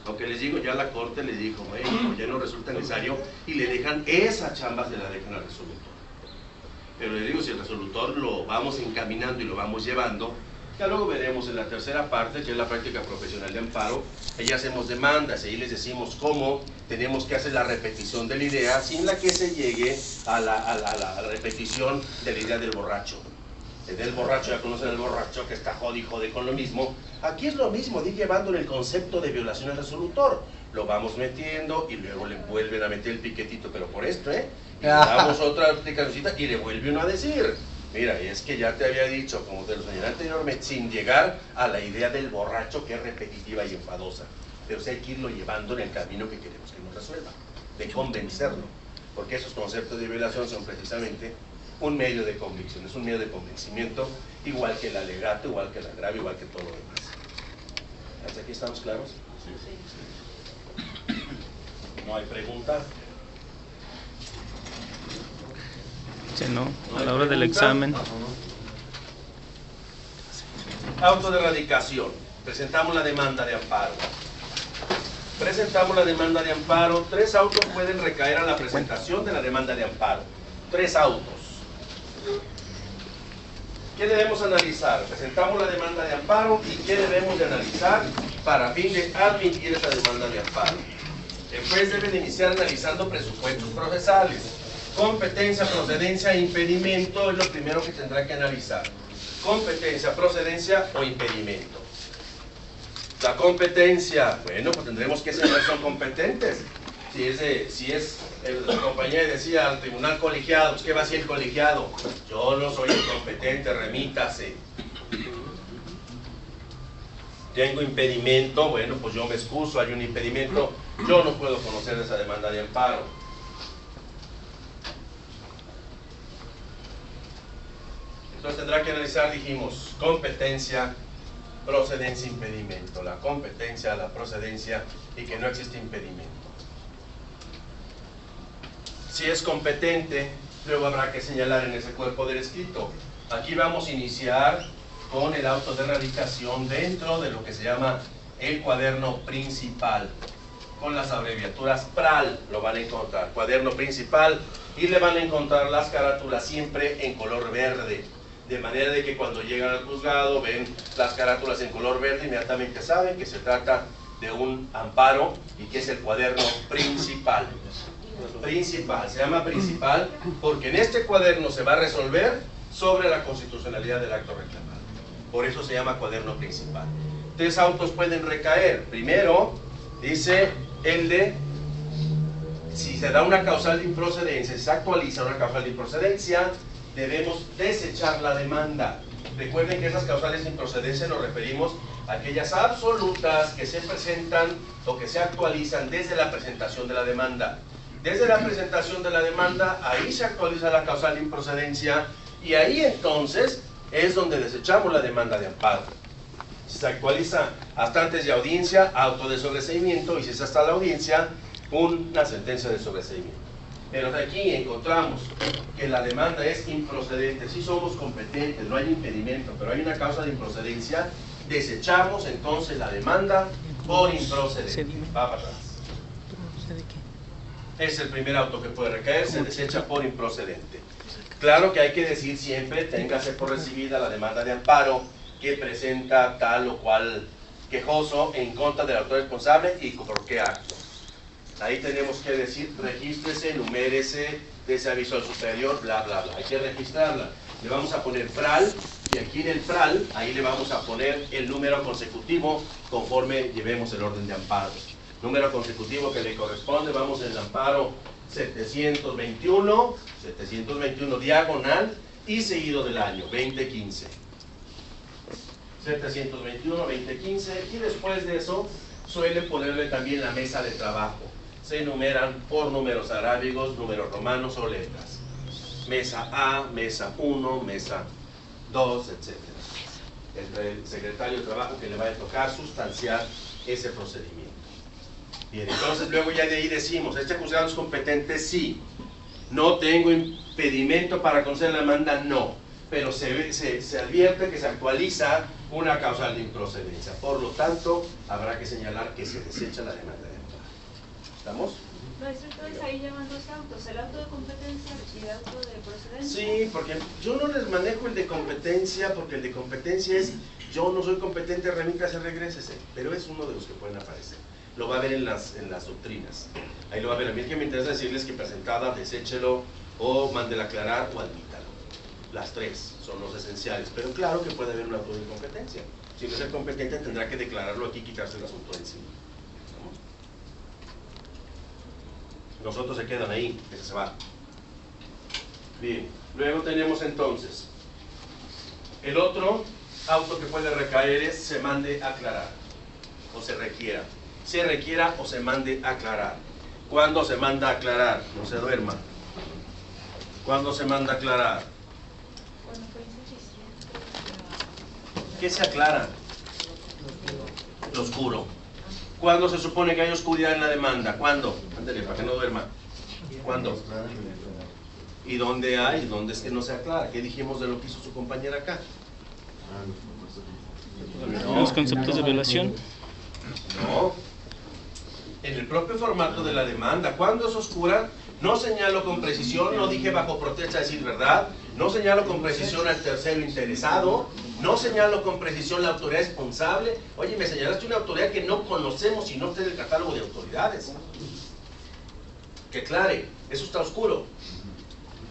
Aunque les digo, ya la corte le dijo, bueno, ya no resulta necesario, y le dejan esa chamba, se la dejan al resolutor. Pero les digo, si el resolutor lo vamos encaminando y lo vamos llevando, ya luego veremos en la tercera parte, que es la práctica profesional de amparo, ahí hacemos demandas, ahí les decimos cómo tenemos que hacer la repetición de la idea, sin la que se llegue a la repetición de la idea del borracho. Del borracho, ya conocen al borracho que está jode y jode con lo mismo. Aquí es lo mismo, de ir llevando el concepto de violación al resolutor. Lo vamos metiendo y luego le vuelven a meter el piquetito, pero por esto, y le damos otra explicacióncita y le vuelve uno a decir, mira, es que ya te había dicho, como te lo señalé anteriormente, sin llegar a la idea del borracho que es repetitiva y enfadosa. Pero sí hay que irlo llevando en el camino que queremos que nos resuelva, de convencerlo, porque esos conceptos de violación son precisamente un medio de convicción, es un medio de convencimiento, igual que el alegato, igual que el agravio, igual que todo lo demás. ¿Hasta aquí estamos claros? Sí. ¿No hay pregunta? Sí, no, a la hora del examen. Auto de erradicación. Presentamos la demanda de amparo. Presentamos la demanda de amparo. 3 autos pueden recaer a la presentación de la demanda de amparo. 3 autos. ¿Qué debemos analizar? Presentamos la demanda de amparo y ¿qué debemos de analizar para fin de admitir esa demanda de amparo? El juez debe de iniciar analizando presupuestos procesales. Competencia, procedencia e impedimento es lo primero que tendrá que analizar. Competencia, procedencia o impedimento. La competencia, bueno, pues tendremos que saber si son competentes. Si es la compañía decía al tribunal colegiado, pues ¿qué va a decir el colegiado? Yo no soy incompetente, remítase. Tengo impedimento, bueno, pues yo me excuso, hay un impedimento, yo no puedo conocer esa demanda de amparo. Entonces tendrá que analizar, dijimos, competencia, procedencia, impedimento. La competencia, la procedencia y que no existe impedimento. Si es competente, luego habrá que señalar en ese cuerpo del escrito. Aquí vamos a iniciar con el auto de erradicación dentro de lo que se llama el cuaderno principal, con las abreviaturas PRAL, lo van a encontrar, cuaderno principal, y le van a encontrar las carátulas siempre en color verde, de manera de que cuando llegan al juzgado ven las carátulas en color verde, inmediatamente saben que se trata de un amparo y que es el cuaderno principal. Principal, se llama principal porque en este cuaderno se va a resolver sobre la constitucionalidad del acto reclamado. Por eso se llama cuaderno principal. 3 autos pueden recaer. Primero, dice el de, si se da una causal de improcedencia, si se actualiza una causal de improcedencia, debemos desechar la demanda. Recuerden que esas causales de improcedencia nos referimos a aquellas absolutas que se presentan o que se actualizan desde la presentación de la demanda. Desde la presentación de la demanda, ahí se actualiza la causal de improcedencia y ahí entonces es donde desechamos la demanda de amparo. Si se actualiza hasta antes de audiencia, auto de sobreseimiento, y si es hasta la audiencia, una sentencia de sobreseimiento. Pero aquí encontramos que la demanda es improcedente. Si somos competentes, no hay impedimento, pero hay una causa de improcedencia, desechamos entonces la demanda por improcedente. Va para atrás. Es el primer auto que puede recaer, se desecha por improcedente. Claro que hay que decir siempre, téngase por recibida la demanda de amparo que presenta tal o cual quejoso en contra del autor responsable y por qué acto. Ahí tenemos que decir, regístrese, numérese, dese aviso al superior, bla, bla, bla. Hay que registrarla. Le vamos a poner PRAL y aquí en el PRAL, ahí le vamos a poner el número consecutivo conforme llevemos el orden de amparo. Número consecutivo que le corresponde, vamos en el amparo 721 diagonal y seguido del año, 2015. 721, 2015 y después de eso suele ponerle también la mesa de trabajo. Se enumeran por números arábigos, números romanos o letras. mesa A, mesa 1, mesa 2, etc. Entre el secretario de Trabajo que le va a tocar sustanciar ese procedimiento. Bien, entonces luego ya de ahí decimos, ¿este juzgado es competente? Sí. No tengo impedimento para conceder la demanda, no. Pero se advierte que se actualiza una causal de improcedencia. Por lo tanto, habrá que señalar que se desecha la demanda de amparo. ¿Estamos? Maestro, entonces ahí llaman dos autos, el auto de competencia y el auto de procedencia. Sí, porque yo no les manejo el de competencia, porque el de competencia es, yo no soy competente, remítase, regrésese, pero es uno de los que pueden aparecer. Lo va a ver en las doctrinas. Ahí lo va a ver. A mí es que me interesa decirles que presentada, deséchelo, o mándela aclarar, o admítalo. Las tres son los esenciales, pero claro que puede haber un auto de incompetencia. Si no es el competente, tendrá que declararlo aquí y quitarse el asunto de encima. ¿Vamos? Los otros se quedan ahí, ese se va. Bien, luego tenemos entonces el otro auto que puede recaer es se mande aclarar, o se requiera. Se requiera o se mande aclarar. ¿Cuándo se manda aclarar? No se duerma. ¿Cuándo se manda aclarar? Cuando fue insuficiente. ¿Qué se aclara? Lo oscuro. ¿Cuándo se supone que hay oscuridad en la demanda? ¿Cuándo? Ándale, para que no duerma. ¿Cuándo? ¿Y dónde hay? ¿Dónde es que no se aclara? ¿Qué dijimos de lo que hizo su compañera acá? Los conceptos de violación. No. En el propio formato de la demanda. ¿Cuándo es oscura? No señalo con precisión, no dije bajo protesta de decir verdad, no señalo con precisión al tercero interesado, no señalo con precisión la autoridad responsable. Oye, me señalaste una autoridad que no conocemos y no está en el catálogo de autoridades. Que aclare, eso está oscuro.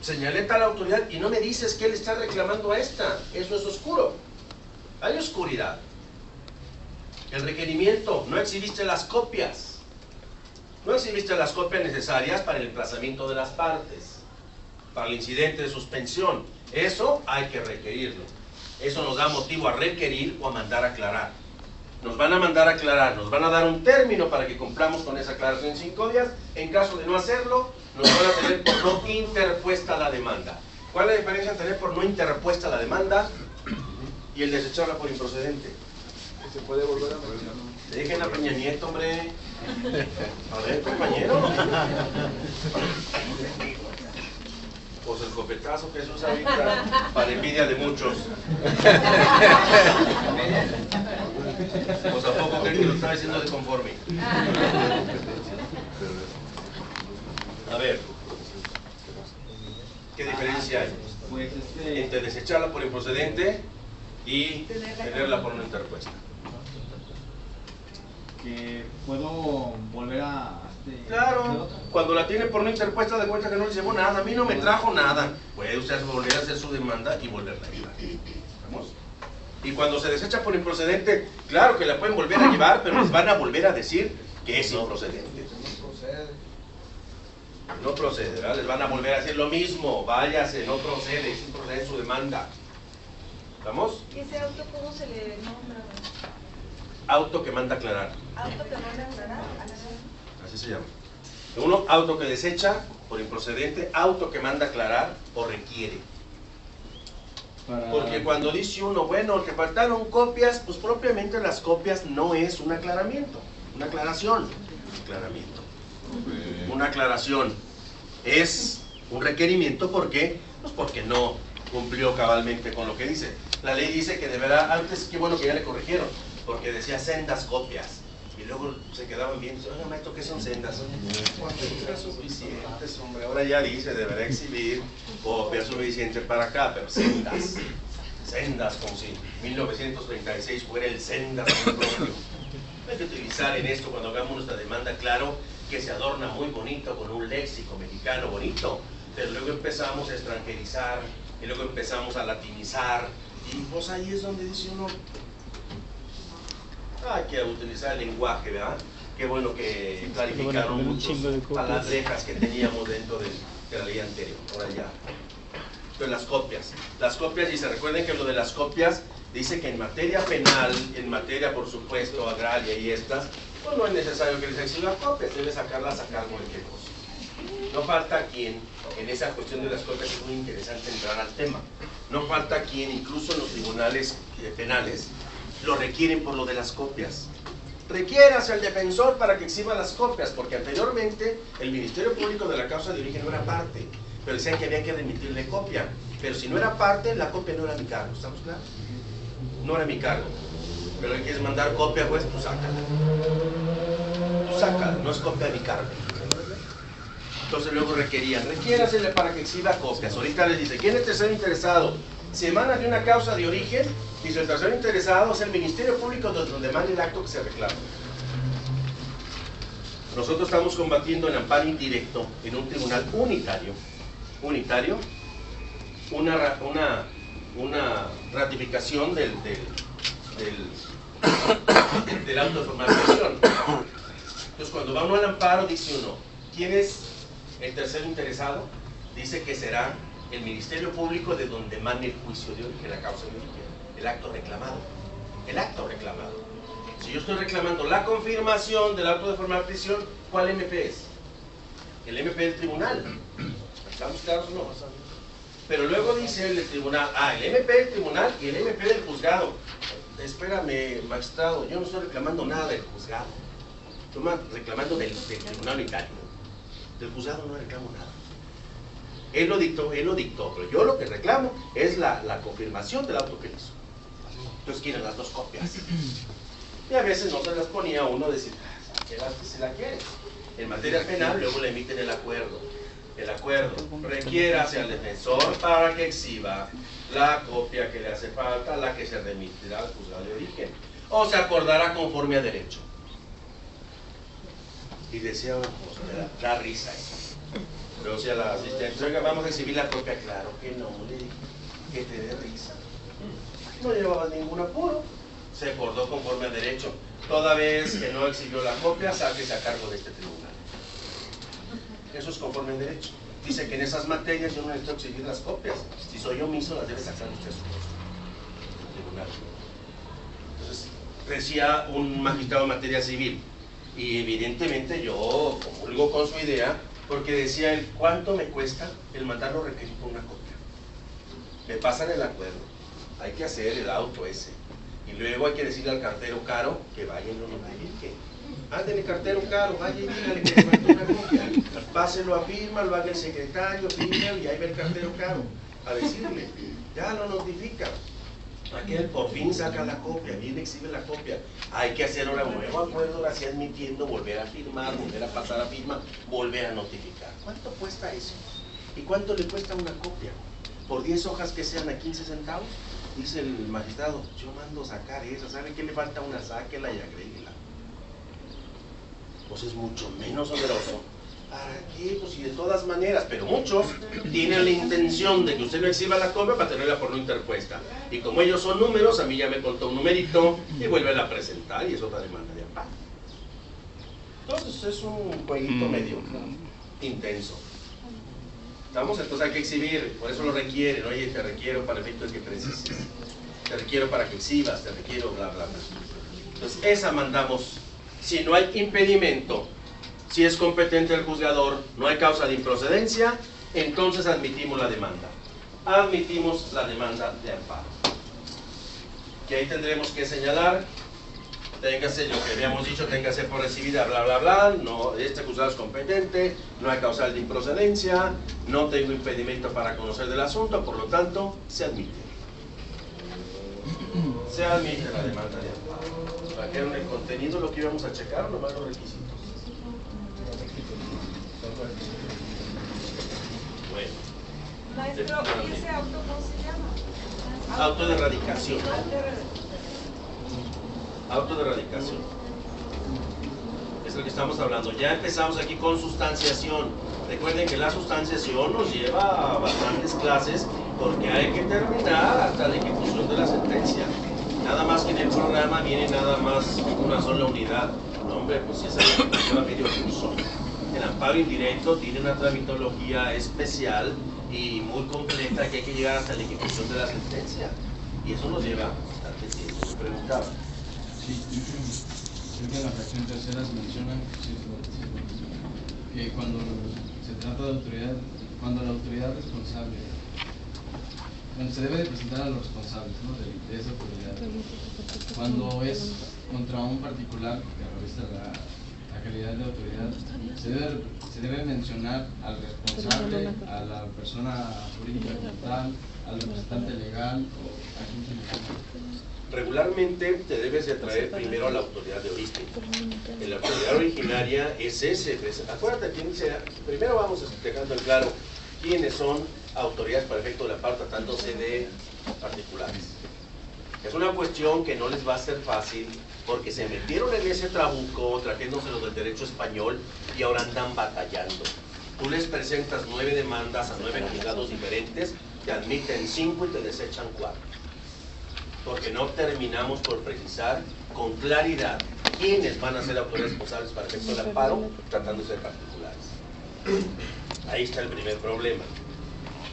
Señalé tal autoridad y no me dices que él está reclamando a esta. Eso es oscuro. Hay oscuridad. El requerimiento, no exhibiste las copias. No exhibiste las copias necesarias para el emplazamiento de las partes, para el incidente de suspensión. Eso hay que requerirlo. Eso nos da motivo a requerir o a mandar a aclarar. Nos van a mandar a aclarar, nos van a dar un término para que cumplamos con esa aclaración en 5 días. En caso de no hacerlo, nos van a tener por no interpuesta la demanda. ¿Cuál es la diferencia entre tener por no interpuesta la demanda y el desecharla por improcedente? Se puede volver a mencionar. Dejen a Peña Nieto, hombre. A ver, compañero. Pues el copetazo que se usa ahorita para envidia de muchos. Pues a poco creen que lo está diciendo de conforme. A ver, ¿qué diferencia hay Pues entre desecharla por improcedente y tenerla por no interpuesta? que puedo volver a... Claro, cuando la tiene por no interpuesta de cuenta que no le llevó nada, a mí no me trajo nada. Puede usted volver a hacer su demanda y volverla a llevar. ¿Vamos? Y cuando se desecha por improcedente, claro que la pueden volver a llevar, pero les van a volver a decir que es improcedente. No procede, ¿verdad? Les van a volver a decir lo mismo, váyase, no procede, es improcedente su demanda. ¿Vamos? ¿Y ese auto cómo se le nombra? Auto que manda aclarar. ¿Auto que manda aclarar? Así se llama. Uno, auto que desecha por improcedente, auto que manda aclarar o requiere. Porque cuando dice uno, bueno, que faltaron copias, pues propiamente las copias no es un aclaramiento, una aclaración. Aclaramiento. Una aclaración es un requerimiento, ¿por qué? Pues porque no cumplió cabalmente con lo que dice. La ley dice que deberá, antes, qué bueno que ya le corrigieron, porque decía sendas copias. Y luego se quedaban viendo, oiga maestro, ¿qué son sendas? Copias suficientes, hombre. Ahora ya dice, deberá exhibir copias suficientes para acá, pero sendas. Sendas, como si 1936 fuera el sendas propio. Hay que utilizar en esto, cuando hagamos nuestra demanda, claro, que se adorna muy bonito con un léxico mexicano bonito, pero luego empezamos a extranjerizar, y luego empezamos a latinizar, y pues ahí es donde dice uno, hay que utilizar el lenguaje, ¿verdad? Qué bueno que clarificaron muchas palabrejas que teníamos dentro de la ley anterior. Ahora ya. Entonces las copias, y se recuerden que lo de las copias dice que en materia penal, en materia por supuesto agraria y estas, pues no es necesario que les exhiba copias, debe sacarlas a cargo de qué cosa. No falta quien, en esa cuestión de las copias es muy interesante entrar al tema, no falta quien, incluso en los tribunales penales, lo requieren por lo de las copias. Requiérase al defensor para que exhiba las copias, porque anteriormente el Ministerio Público de la causa de origen no era parte, pero decían que había que remitirle copia, pero si no era parte, la copia no era mi cargo, ¿estamos claros? No era mi cargo, pero le quieres mandar copia, pues tú sácala, no es copia de mi cargo. Entonces luego requiérasele para que exhiba copias. Ahorita les dice, ¿quién es el tercero interesado? Si emana de una causa de origen, dice el tercero interesado es el Ministerio Público donde emana el acto que se reclama. Nosotros estamos combatiendo el amparo indirecto en un tribunal unitario, una ratificación del auto de formalización. Entonces cuando va uno al amparo dice uno, ¿quién es el tercero interesado? Dice que será el Ministerio Público de donde emane el juicio de origen, la causa de origen, el acto reclamado. Si yo estoy reclamando la confirmación del auto de formal prisión, ¿cuál MP es? El MP del tribunal. ¿Estamos claros o no? Pero luego dice el tribunal, el MP del tribunal y el MP del juzgado. Espérame, magistrado, yo no estoy reclamando nada del juzgado. Estoy reclamando del tribunal unitario. Del juzgado no reclamo nada. Él lo dictó, pero yo lo que reclamo es la confirmación del auto que hizo. Entonces quieren las dos copias. Y a veces no se las ponía uno a decir, si la quieres. En materia penal luego le emiten el acuerdo. El acuerdo requiérase al defensor para que exhiba la copia que le hace falta, la que se remitirá al juzgado de origen, o se acordará conforme a derecho. Y decía, pues, da risa eso. Pero si a la asistente, oiga, vamos a exhibir la copia, claro que no, le dije, que te dé risa. No llevaba ningún apuro, se acordó conforme a derecho. Toda vez que no exhibió la copia, sáquese a cargo de este tribunal. Eso es conforme a derecho. Dice que en esas materias yo no necesito exhibir las copias. Si soy omiso, las debe sacar usted a su costo. Tribunal. Entonces, decía un magistrado de materia civil, y evidentemente yo comulgo con su idea, porque decía él, ¿cuánto me cuesta el mandarlo requerir por una copia? Me pasan el acuerdo, hay que hacer el auto ese, y luego hay que decirle al cartero caro que vaya y lo notifique. Ándele, cartero caro, vaya y dígale que le mandó una copia, páselo a firma, lo haga el secretario, firma, y ahí va el cartero caro a decirle, ya lo notifica. Aquel por fin saca la copia, viene, exhibe la copia. Hay que hacer ahora un nuevo acuerdo, ahora sí admitiendo, volver a firmar, volver a pasar a firma, volver a notificar. ¿Cuánto cuesta eso? ¿Y cuánto le cuesta una copia? Por 10 hojas que sean a 15 centavos, dice el magistrado, yo mando sacar esa, ¿sabe qué le falta? Una, sáquela y agréguela. Pues es mucho menos oneroso. ¿Para qué? Pues si de todas maneras, pero muchos tienen la intención de que usted no exhiba la copia para tenerla por no interpuesta. Y como ellos son números, a mí ya me contó un numerito y vuelven a presentar y es otra demanda de amparo. Entonces es un jueguito medio intenso. ¿Estamos? Entonces hay que exhibir, por eso lo requieren. Oye, te requiero para efectos que precises. Te requiero para que exhibas, te requiero bla, bla, bla. Entonces esa mandamos. Si no hay impedimento, si es competente el juzgador, no hay causa de improcedencia, entonces admitimos la demanda. Admitimos la demanda de amparo. Que ahí tendremos que señalar, téngase lo que habíamos dicho, téngase por recibida, bla, bla, bla, no, este juzgado es competente, no hay causal de improcedencia, no tengo impedimento para conocer del asunto, por lo tanto, se admite. Se admite la demanda de amparo. Para que en el contenido lo que íbamos a checar, nomás los requisitos. Bueno. Maestro, ¿y ese auto cómo se llama? Auto de erradicación. Auto de erradicación. Es lo que estamos hablando. Ya empezamos aquí con sustanciación. Recuerden que la sustanciación nos lleva a bastantes clases porque hay que terminar hasta la ejecución de la sentencia. Nada más que en el programa viene nada más una sola unidad. No, hombre, pues esa lleva medio curso. El amparo indirecto tiene una tramitología especial y muy completa que hay que llegar hasta la ejecución de la sentencia. Y eso nos lleva bastante tiempo. Me preguntaba. Sí, creo que en la fracción tercera se menciona que cuando se trata de autoridad, cuando la autoridad responsable, cuando se debe de presentar a los responsables, ¿no?, de esa autoridad. Cuando es contra un particular que revista la calidad de autoridad, se debe mencionar al responsable, a la persona jurídica como tal, al representante legal o a quien se menciona. Regularmente te debes de traer primero a la autoridad de origen. En la autoridad originaria es ese. Acuérdate, primero vamos dejando en claro quiénes son autoridades para efecto de la parte tanto de particulares. Es una cuestión que no les va a ser fácil porque se metieron en ese trabuco, trajéndoselo del derecho español y ahora andan batallando. Tú les presentas 9 demandas a 9 juzgados diferentes, te admiten 5 y te desechan 4. Porque no terminamos por precisar con claridad quiénes van a ser autoridades responsables para efecto del amparo, tratándose de particulares. Ahí está el primer problema.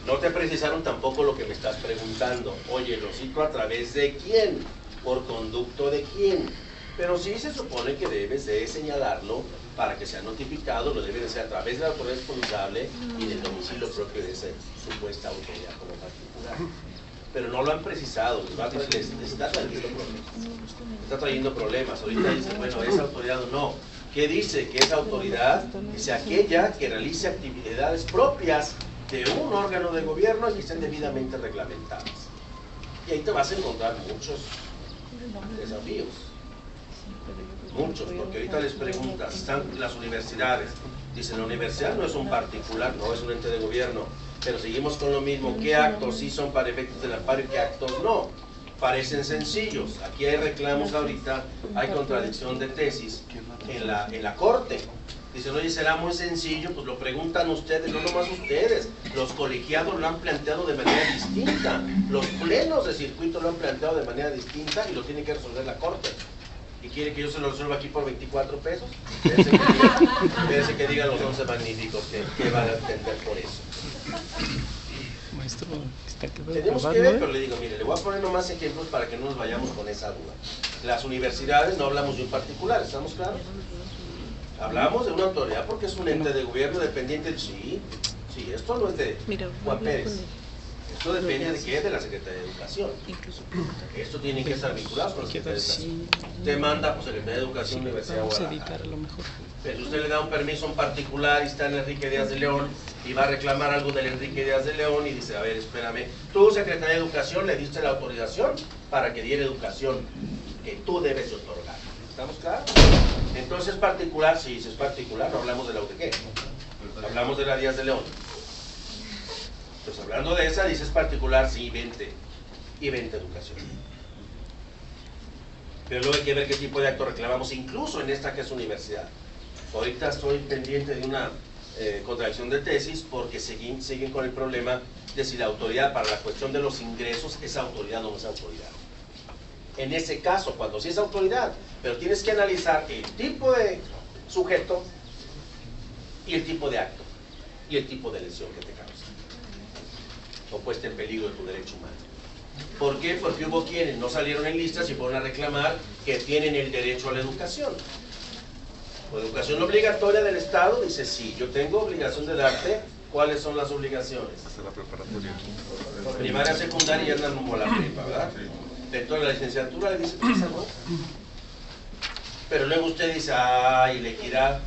No te precisaron tampoco lo que me estás preguntando. Oye, ¿lo cito a través de quién? ¿Por conducto de quién? Pero sí se supone que debes de señalarlo para que sea notificado, lo debe de ser a través de la autoridad responsable y del domicilio propio de esa supuesta autoridad como particular. Pero no lo han precisado, les está trayendo problemas. Está trayendo problemas. Ahorita dice, bueno, ¿es autoridad o no? ¿Qué dice que es autoridad? Dice aquella que realice actividades propias de un órgano de gobierno y que estén debidamente reglamentadas. Y ahí te vas a encontrar muchos desafíos. Muchos, porque ahorita les preguntas, están las universidades. Dicen, la universidad no es un particular, no es un ente de gobierno. Pero seguimos con lo mismo, ¿qué actos sí son para efectos del amparo y qué actos no? Parecen sencillos. Aquí hay reclamos ahorita, hay contradicción de tesis en la corte. Dicen, oye, será muy sencillo, pues lo preguntan ustedes, no nomás ustedes. Los colegiados lo han planteado de manera distinta. Los plenos de circuito lo han planteado de manera distinta y lo tiene que resolver la corte. ¿Y quiere que yo se lo resuelva aquí por 24 pesos? Fíjense que digan los 11 magníficos que van a entender por eso. Maestro, está quedando Tenemos grabado, que ver, pero le digo, mire, le voy a poner nomás ejemplos para que no nos vayamos con esa duda. Las universidades no hablamos de un particular, ¿estamos claros? Hablamos de una autoridad porque es un ente de gobierno dependiente de... Sí, esto no es de Juan Pérez. Esto depende de qué, de la Secretaría de Educación. Esto tiene que estar vinculado con la Secretaría de Educación. Usted manda por Secretaría de Educación, Universidad de Guadalajara. Pero usted le da un permiso a un particular y está en Enrique Díaz de León y va a reclamar algo del Enrique Díaz de León y dice, a ver, espérame, tú, Secretaría de Educación, le diste la autorización para que diera educación que tú debes de otorgar. ¿Estamos claros? Entonces, particular, sí, si es particular, no hablamos de la UTG, hablamos de la Díaz de León. Pues hablando de esa, dices particular, sí, vente educación. Pero luego hay que ver qué tipo de acto reclamamos, incluso en esta que es universidad. Ahorita estoy pendiente de una contradicción de tesis porque siguen con el problema de si la autoridad para la cuestión de los ingresos es autoridad o no es autoridad. En ese caso, cuando sí es autoridad, pero tienes que analizar el tipo de sujeto y el tipo de acto y el tipo de lesión que te causa o puesta en peligro de tu derecho humano. ¿Por qué? Porque hubo quienes no salieron en listas y fueron a reclamar que tienen el derecho a la educación. ¿O educación obligatoria del Estado? Dice, sí, yo tengo obligación de darte. ¿Cuáles son las obligaciones? Hasta la preparatoria. Primaria, secundaria y andan como la prepa, ¿verdad? Dentro de la licenciatura le dice, pues esa no. Pero luego usted dice, ay, la equidad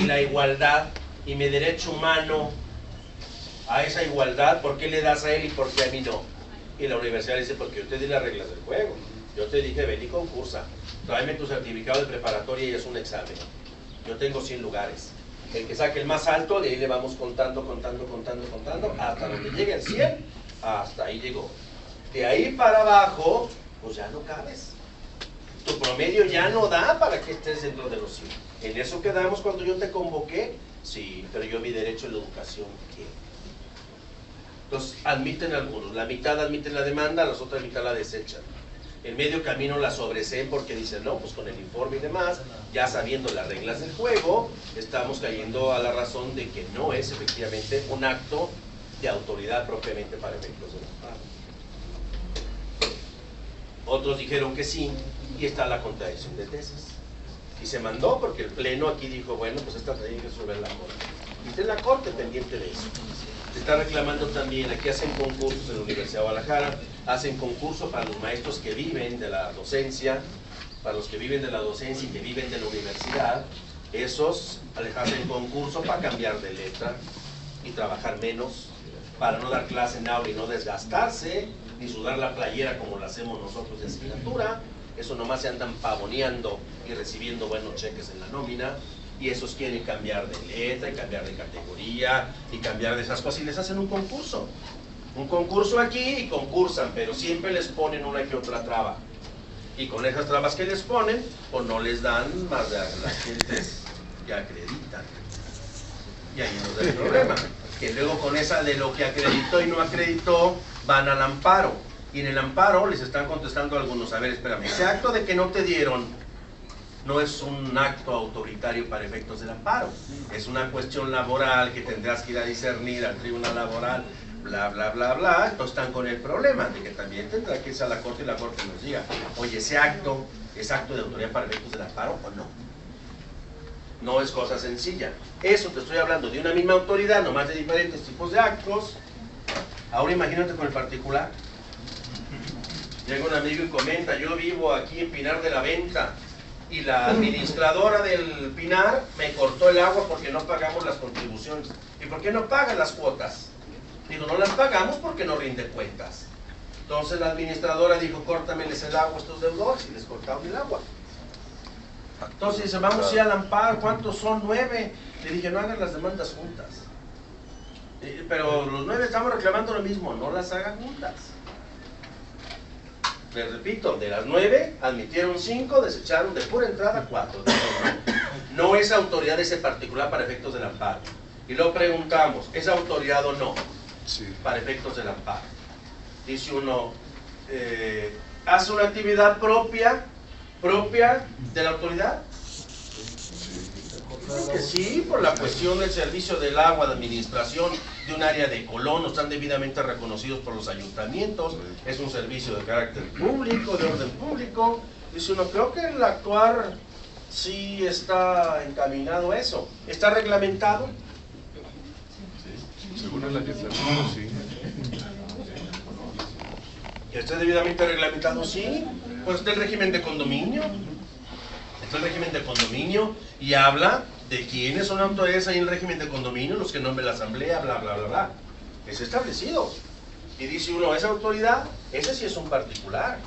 y la igualdad y mi derecho humano a esa igualdad, ¿por qué le das a él y por qué a mí no? Y la universidad le dice, porque yo te di las reglas del juego. Yo te dije, ven y concursa. Tráeme tu certificado de preparatoria y es un examen. Yo tengo 100 lugares. El que saque el más alto, de ahí le vamos contando, hasta donde llegue el 100, hasta ahí llegó. De ahí para abajo, pues ya no cabes. Tu promedio ya no da para que estés dentro de los 100. En eso quedamos cuando yo te convoqué. Sí, pero yo mi derecho a la educación, ¿qué? Entonces admiten algunos, la mitad admiten la demanda, las otras mitad la desechan. En medio camino la sobreseen porque dicen, no, pues con el informe y demás, ya sabiendo las reglas del juego, estamos cayendo a la razón de que no es efectivamente un acto de autoridad propiamente para efectos del amparo. Otros dijeron que sí, y está la contradicción de tesis. Y se mandó porque el pleno aquí dijo, bueno, pues esta tiene que resolver la corte. Y está en la corte pendiente de eso. Se está reclamando también, aquí hacen concursos en la Universidad de Guadalajara, hacen concursos para los maestros que viven de la docencia, para los que viven de la docencia y que viven de la universidad, esos hacen concurso para cambiar de letra y trabajar menos, para no dar clase en aula y no desgastarse, ni sudar la playera como lo hacemos nosotros de asignatura. Eso nomás se andan pavoneando y recibiendo buenos cheques en la nómina, y esos quieren cambiar de letra y cambiar de categoría y cambiar de esas cosas, y les hacen un concurso aquí y concursan, pero siempre les ponen una que otra traba, y con esas trabas que les ponen, pues no les dan más de las gentes que acreditan, y ahí nos da el problema, que luego con esa de lo que acreditó y no acreditó, van al amparo, y en el amparo les están contestando a algunos, a ver, espérame, ese acto de que no te dieron no es un acto autoritario para efectos del amparo, es una cuestión laboral que tendrás que ir a discernir al tribunal laboral, bla, bla, bla, bla. Entonces están con el problema de que también tendrá que irse a la corte y la corte nos diga, oye, ese acto es acto de autoridad para efectos del amparo o no. No es cosa sencilla. Eso te estoy hablando de una misma autoridad, nomás de diferentes tipos de actos. Ahora imagínate con el particular. Llega un amigo y comenta, yo vivo aquí en Pinar de la Venta y la administradora del Pinar me cortó el agua porque no pagamos las contribuciones. ¿Y por qué no pagan las cuotas? Digo, no las pagamos porque no rinde cuentas. Entonces la administradora dijo, córtameles el agua a estos deudores, y les cortaron el agua. Entonces dice, vamos a ir al amparo, ¿cuántos son? 9. Le dije, no hagan las demandas juntas. Pero los 9 estamos reclamando lo mismo, no las hagan juntas. Les repito, de las 9 admitieron 5, desecharon de pura entrada 4. No es autoridad ese particular para efectos del amparo. Y lo preguntamos, ¿es autoridad o no? Sí. Para efectos del amparo. Dice uno, ¿hace una actividad propia de la autoridad? Dicen que sí, por la cuestión del servicio del agua, de administración de un área de Colón, no están debidamente reconocidos por los ayuntamientos, es un servicio de carácter público, de orden público. Dice uno, creo que el actuar sí está encaminado a eso. ¿Está reglamentado? Sí. Según la legislación, sí. ¿Que esté debidamente reglamentado? Sí. Pues está el régimen de condominio. Está el régimen de condominio y habla de quiénes son autoridades ahí en el régimen de condominio, los que nombre la asamblea, bla, bla, bla, bla. Es establecido. Y dice uno, esa autoridad, ese sí es un particular.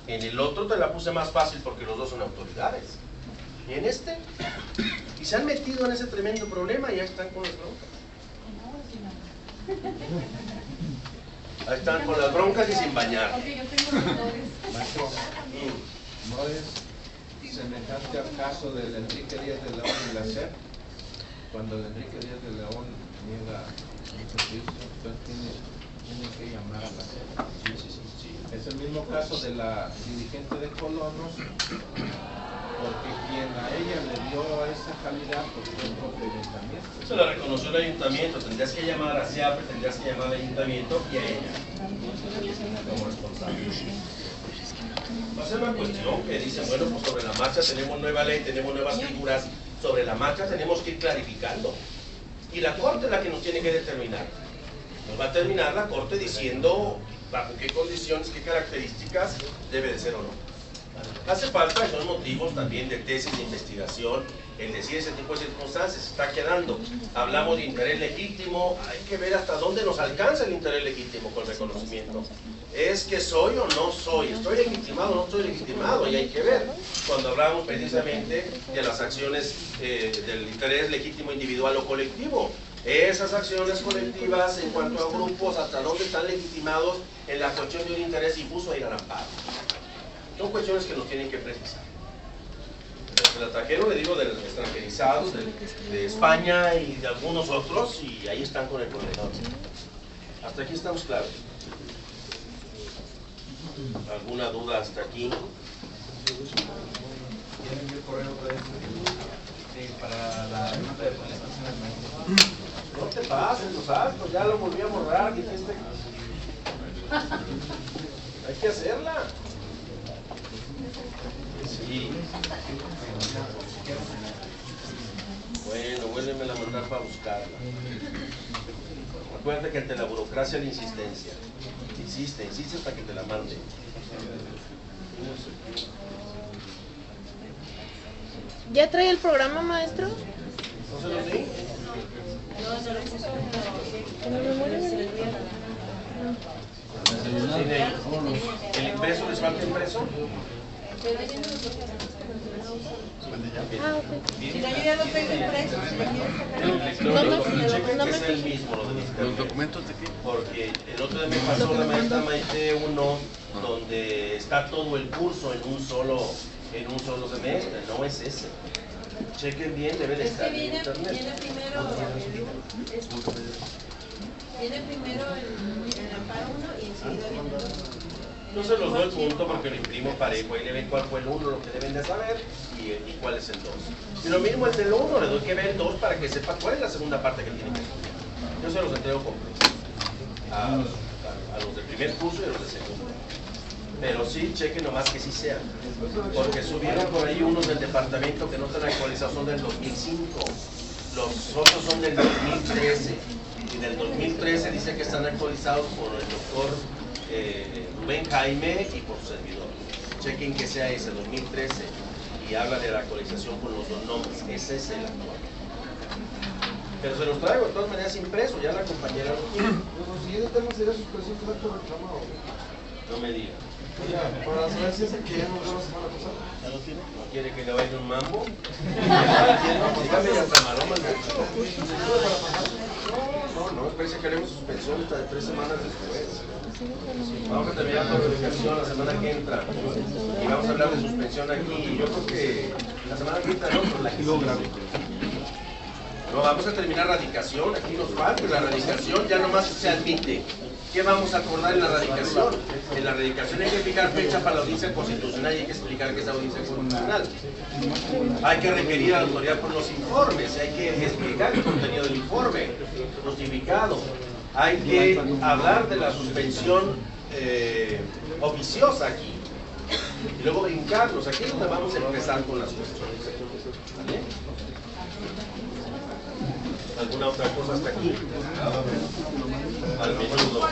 En el otro te la puse más fácil porque los dos son autoridades. Y en este, y se han metido en ese tremendo problema y ya están con las broncas. Ahí están con las broncas y sin bañar. Maestro, ¿no es semejante al caso del Enrique Díaz de León y la SEP? Cuando el Enrique Díaz de León niega un servicio, entonces tiene que llamar a la SEP. Sí. Es el mismo caso de la dirigente de Colonos, porque quien a ella le dio esa calidad pues fue el propio ayuntamiento. Se la reconoció el ayuntamiento, tendrías que llamar a SEAPRE, tendrías que llamar al ayuntamiento y a ella como responsable. Va a ser una cuestión que dicen, bueno, pues sobre la marcha tenemos nueva ley, tenemos nuevas figuras, sobre la marcha tenemos que ir clarificando. Y la Corte es la que nos tiene que determinar. Nos va a terminar la Corte diciendo bajo qué condiciones, qué características debe de ser o no. Hace falta, son motivos también de tesis de investigación, el decir ese tipo de circunstancias se está quedando. Hablamos de interés legítimo, hay que ver hasta dónde nos alcanza el interés legítimo con reconocimiento. ¿Es que soy o no soy? ¿Estoy legitimado o no estoy legitimado? Y hay que ver, cuando hablamos precisamente de las acciones del interés legítimo individual o colectivo. Esas acciones colectivas en cuanto a grupos, hasta dónde están legitimados en la cuestión de un interés difuso a ir al amparo. Son cuestiones que nos tienen que precisar. Se la trajeron, le digo, de los extranjerizados, de España y de algunos otros, y ahí están con el problema. Hasta aquí estamos claros. ¿Alguna duda hasta aquí? ¿Tienen el correo para la nota de presentación? No te pases los actos, ya lo volví a borrar, dijiste. Hay que hacerla. Sí. Bueno, vuélveme a mandar. para buscarla. Acuérdate que ante la burocracia la insistencia. Insiste hasta que te la mande. ¿Ya trae el programa, maestro? ¿No se lo di? ¿Tiene ahí? ¿El impreso les falta impreso? Ah, ok. Si no, yo ya lo tengo impreso. El cheque que es el mismo, lo del internet. ¿Los documentos de qué? Porque el otro día me pasó la maestra Maite uno donde está todo el curso en un solo semestre. No es ese. Chequen bien, debe de estar en internet. Viene primero el amparo 1 y enseguida viene el 2. No se los doy el punto porque lo imprimo parejo y le ven cuál fue el 1, lo que deben de saber y cuál es el 2. Y lo mismo el del 1, le doy que ver el 2 para que sepa cuál es la segunda parte que tiene que estudiar. Yo se los entrego completos a los del primer curso y a los del segundo. Pero sí, chequen nomás que sí sean. Porque subieron por ahí unos del departamento que no están actualizados, son del 2005. Los otros son del 2013. Y del 2013 dice que están actualizados por el doctor Rubén Jaime y por su servidor. Chequen que sea ese 2013 y habla de la actualización con los dos nombres. Ese es el actual. Pero se los traigo de todas maneras impreso, ya la compañera lo tiene. Los siguientes temas sería suspensión de acto reclamado. No me diga. Para saber si es el que ya nos dio la semana pasada. ¿Ya lo tiene? ¿No quiere que le baile un mambo? Dígame ya hasta maromas. No, espérese que haremos suspensión hasta de 3 semanas después. Vamos a terminar la verificación la semana que entra. Y vamos a hablar de suspensión aquí. Yo creo que la semana que entra no, pero la que sigue. No, vamos a terminar radicación. Aquí nos falta la radicación, ya nomás se admite. ¿Qué vamos a acordar en la radicación? En la radicación hay que fijar fecha para la audiencia constitucional y hay que explicar qué es audiencia constitucional. Hay que requerir a la autoridad por los informes, hay que explicar el contenido del informe, justificado. Hay que hablar de la suspensión oficiosa aquí. Y luego brincarnos. Aquí es donde vamos a empezar con las cuestiones. ¿Vale? ¿Alguna otra cosa hasta aquí? Al menudo.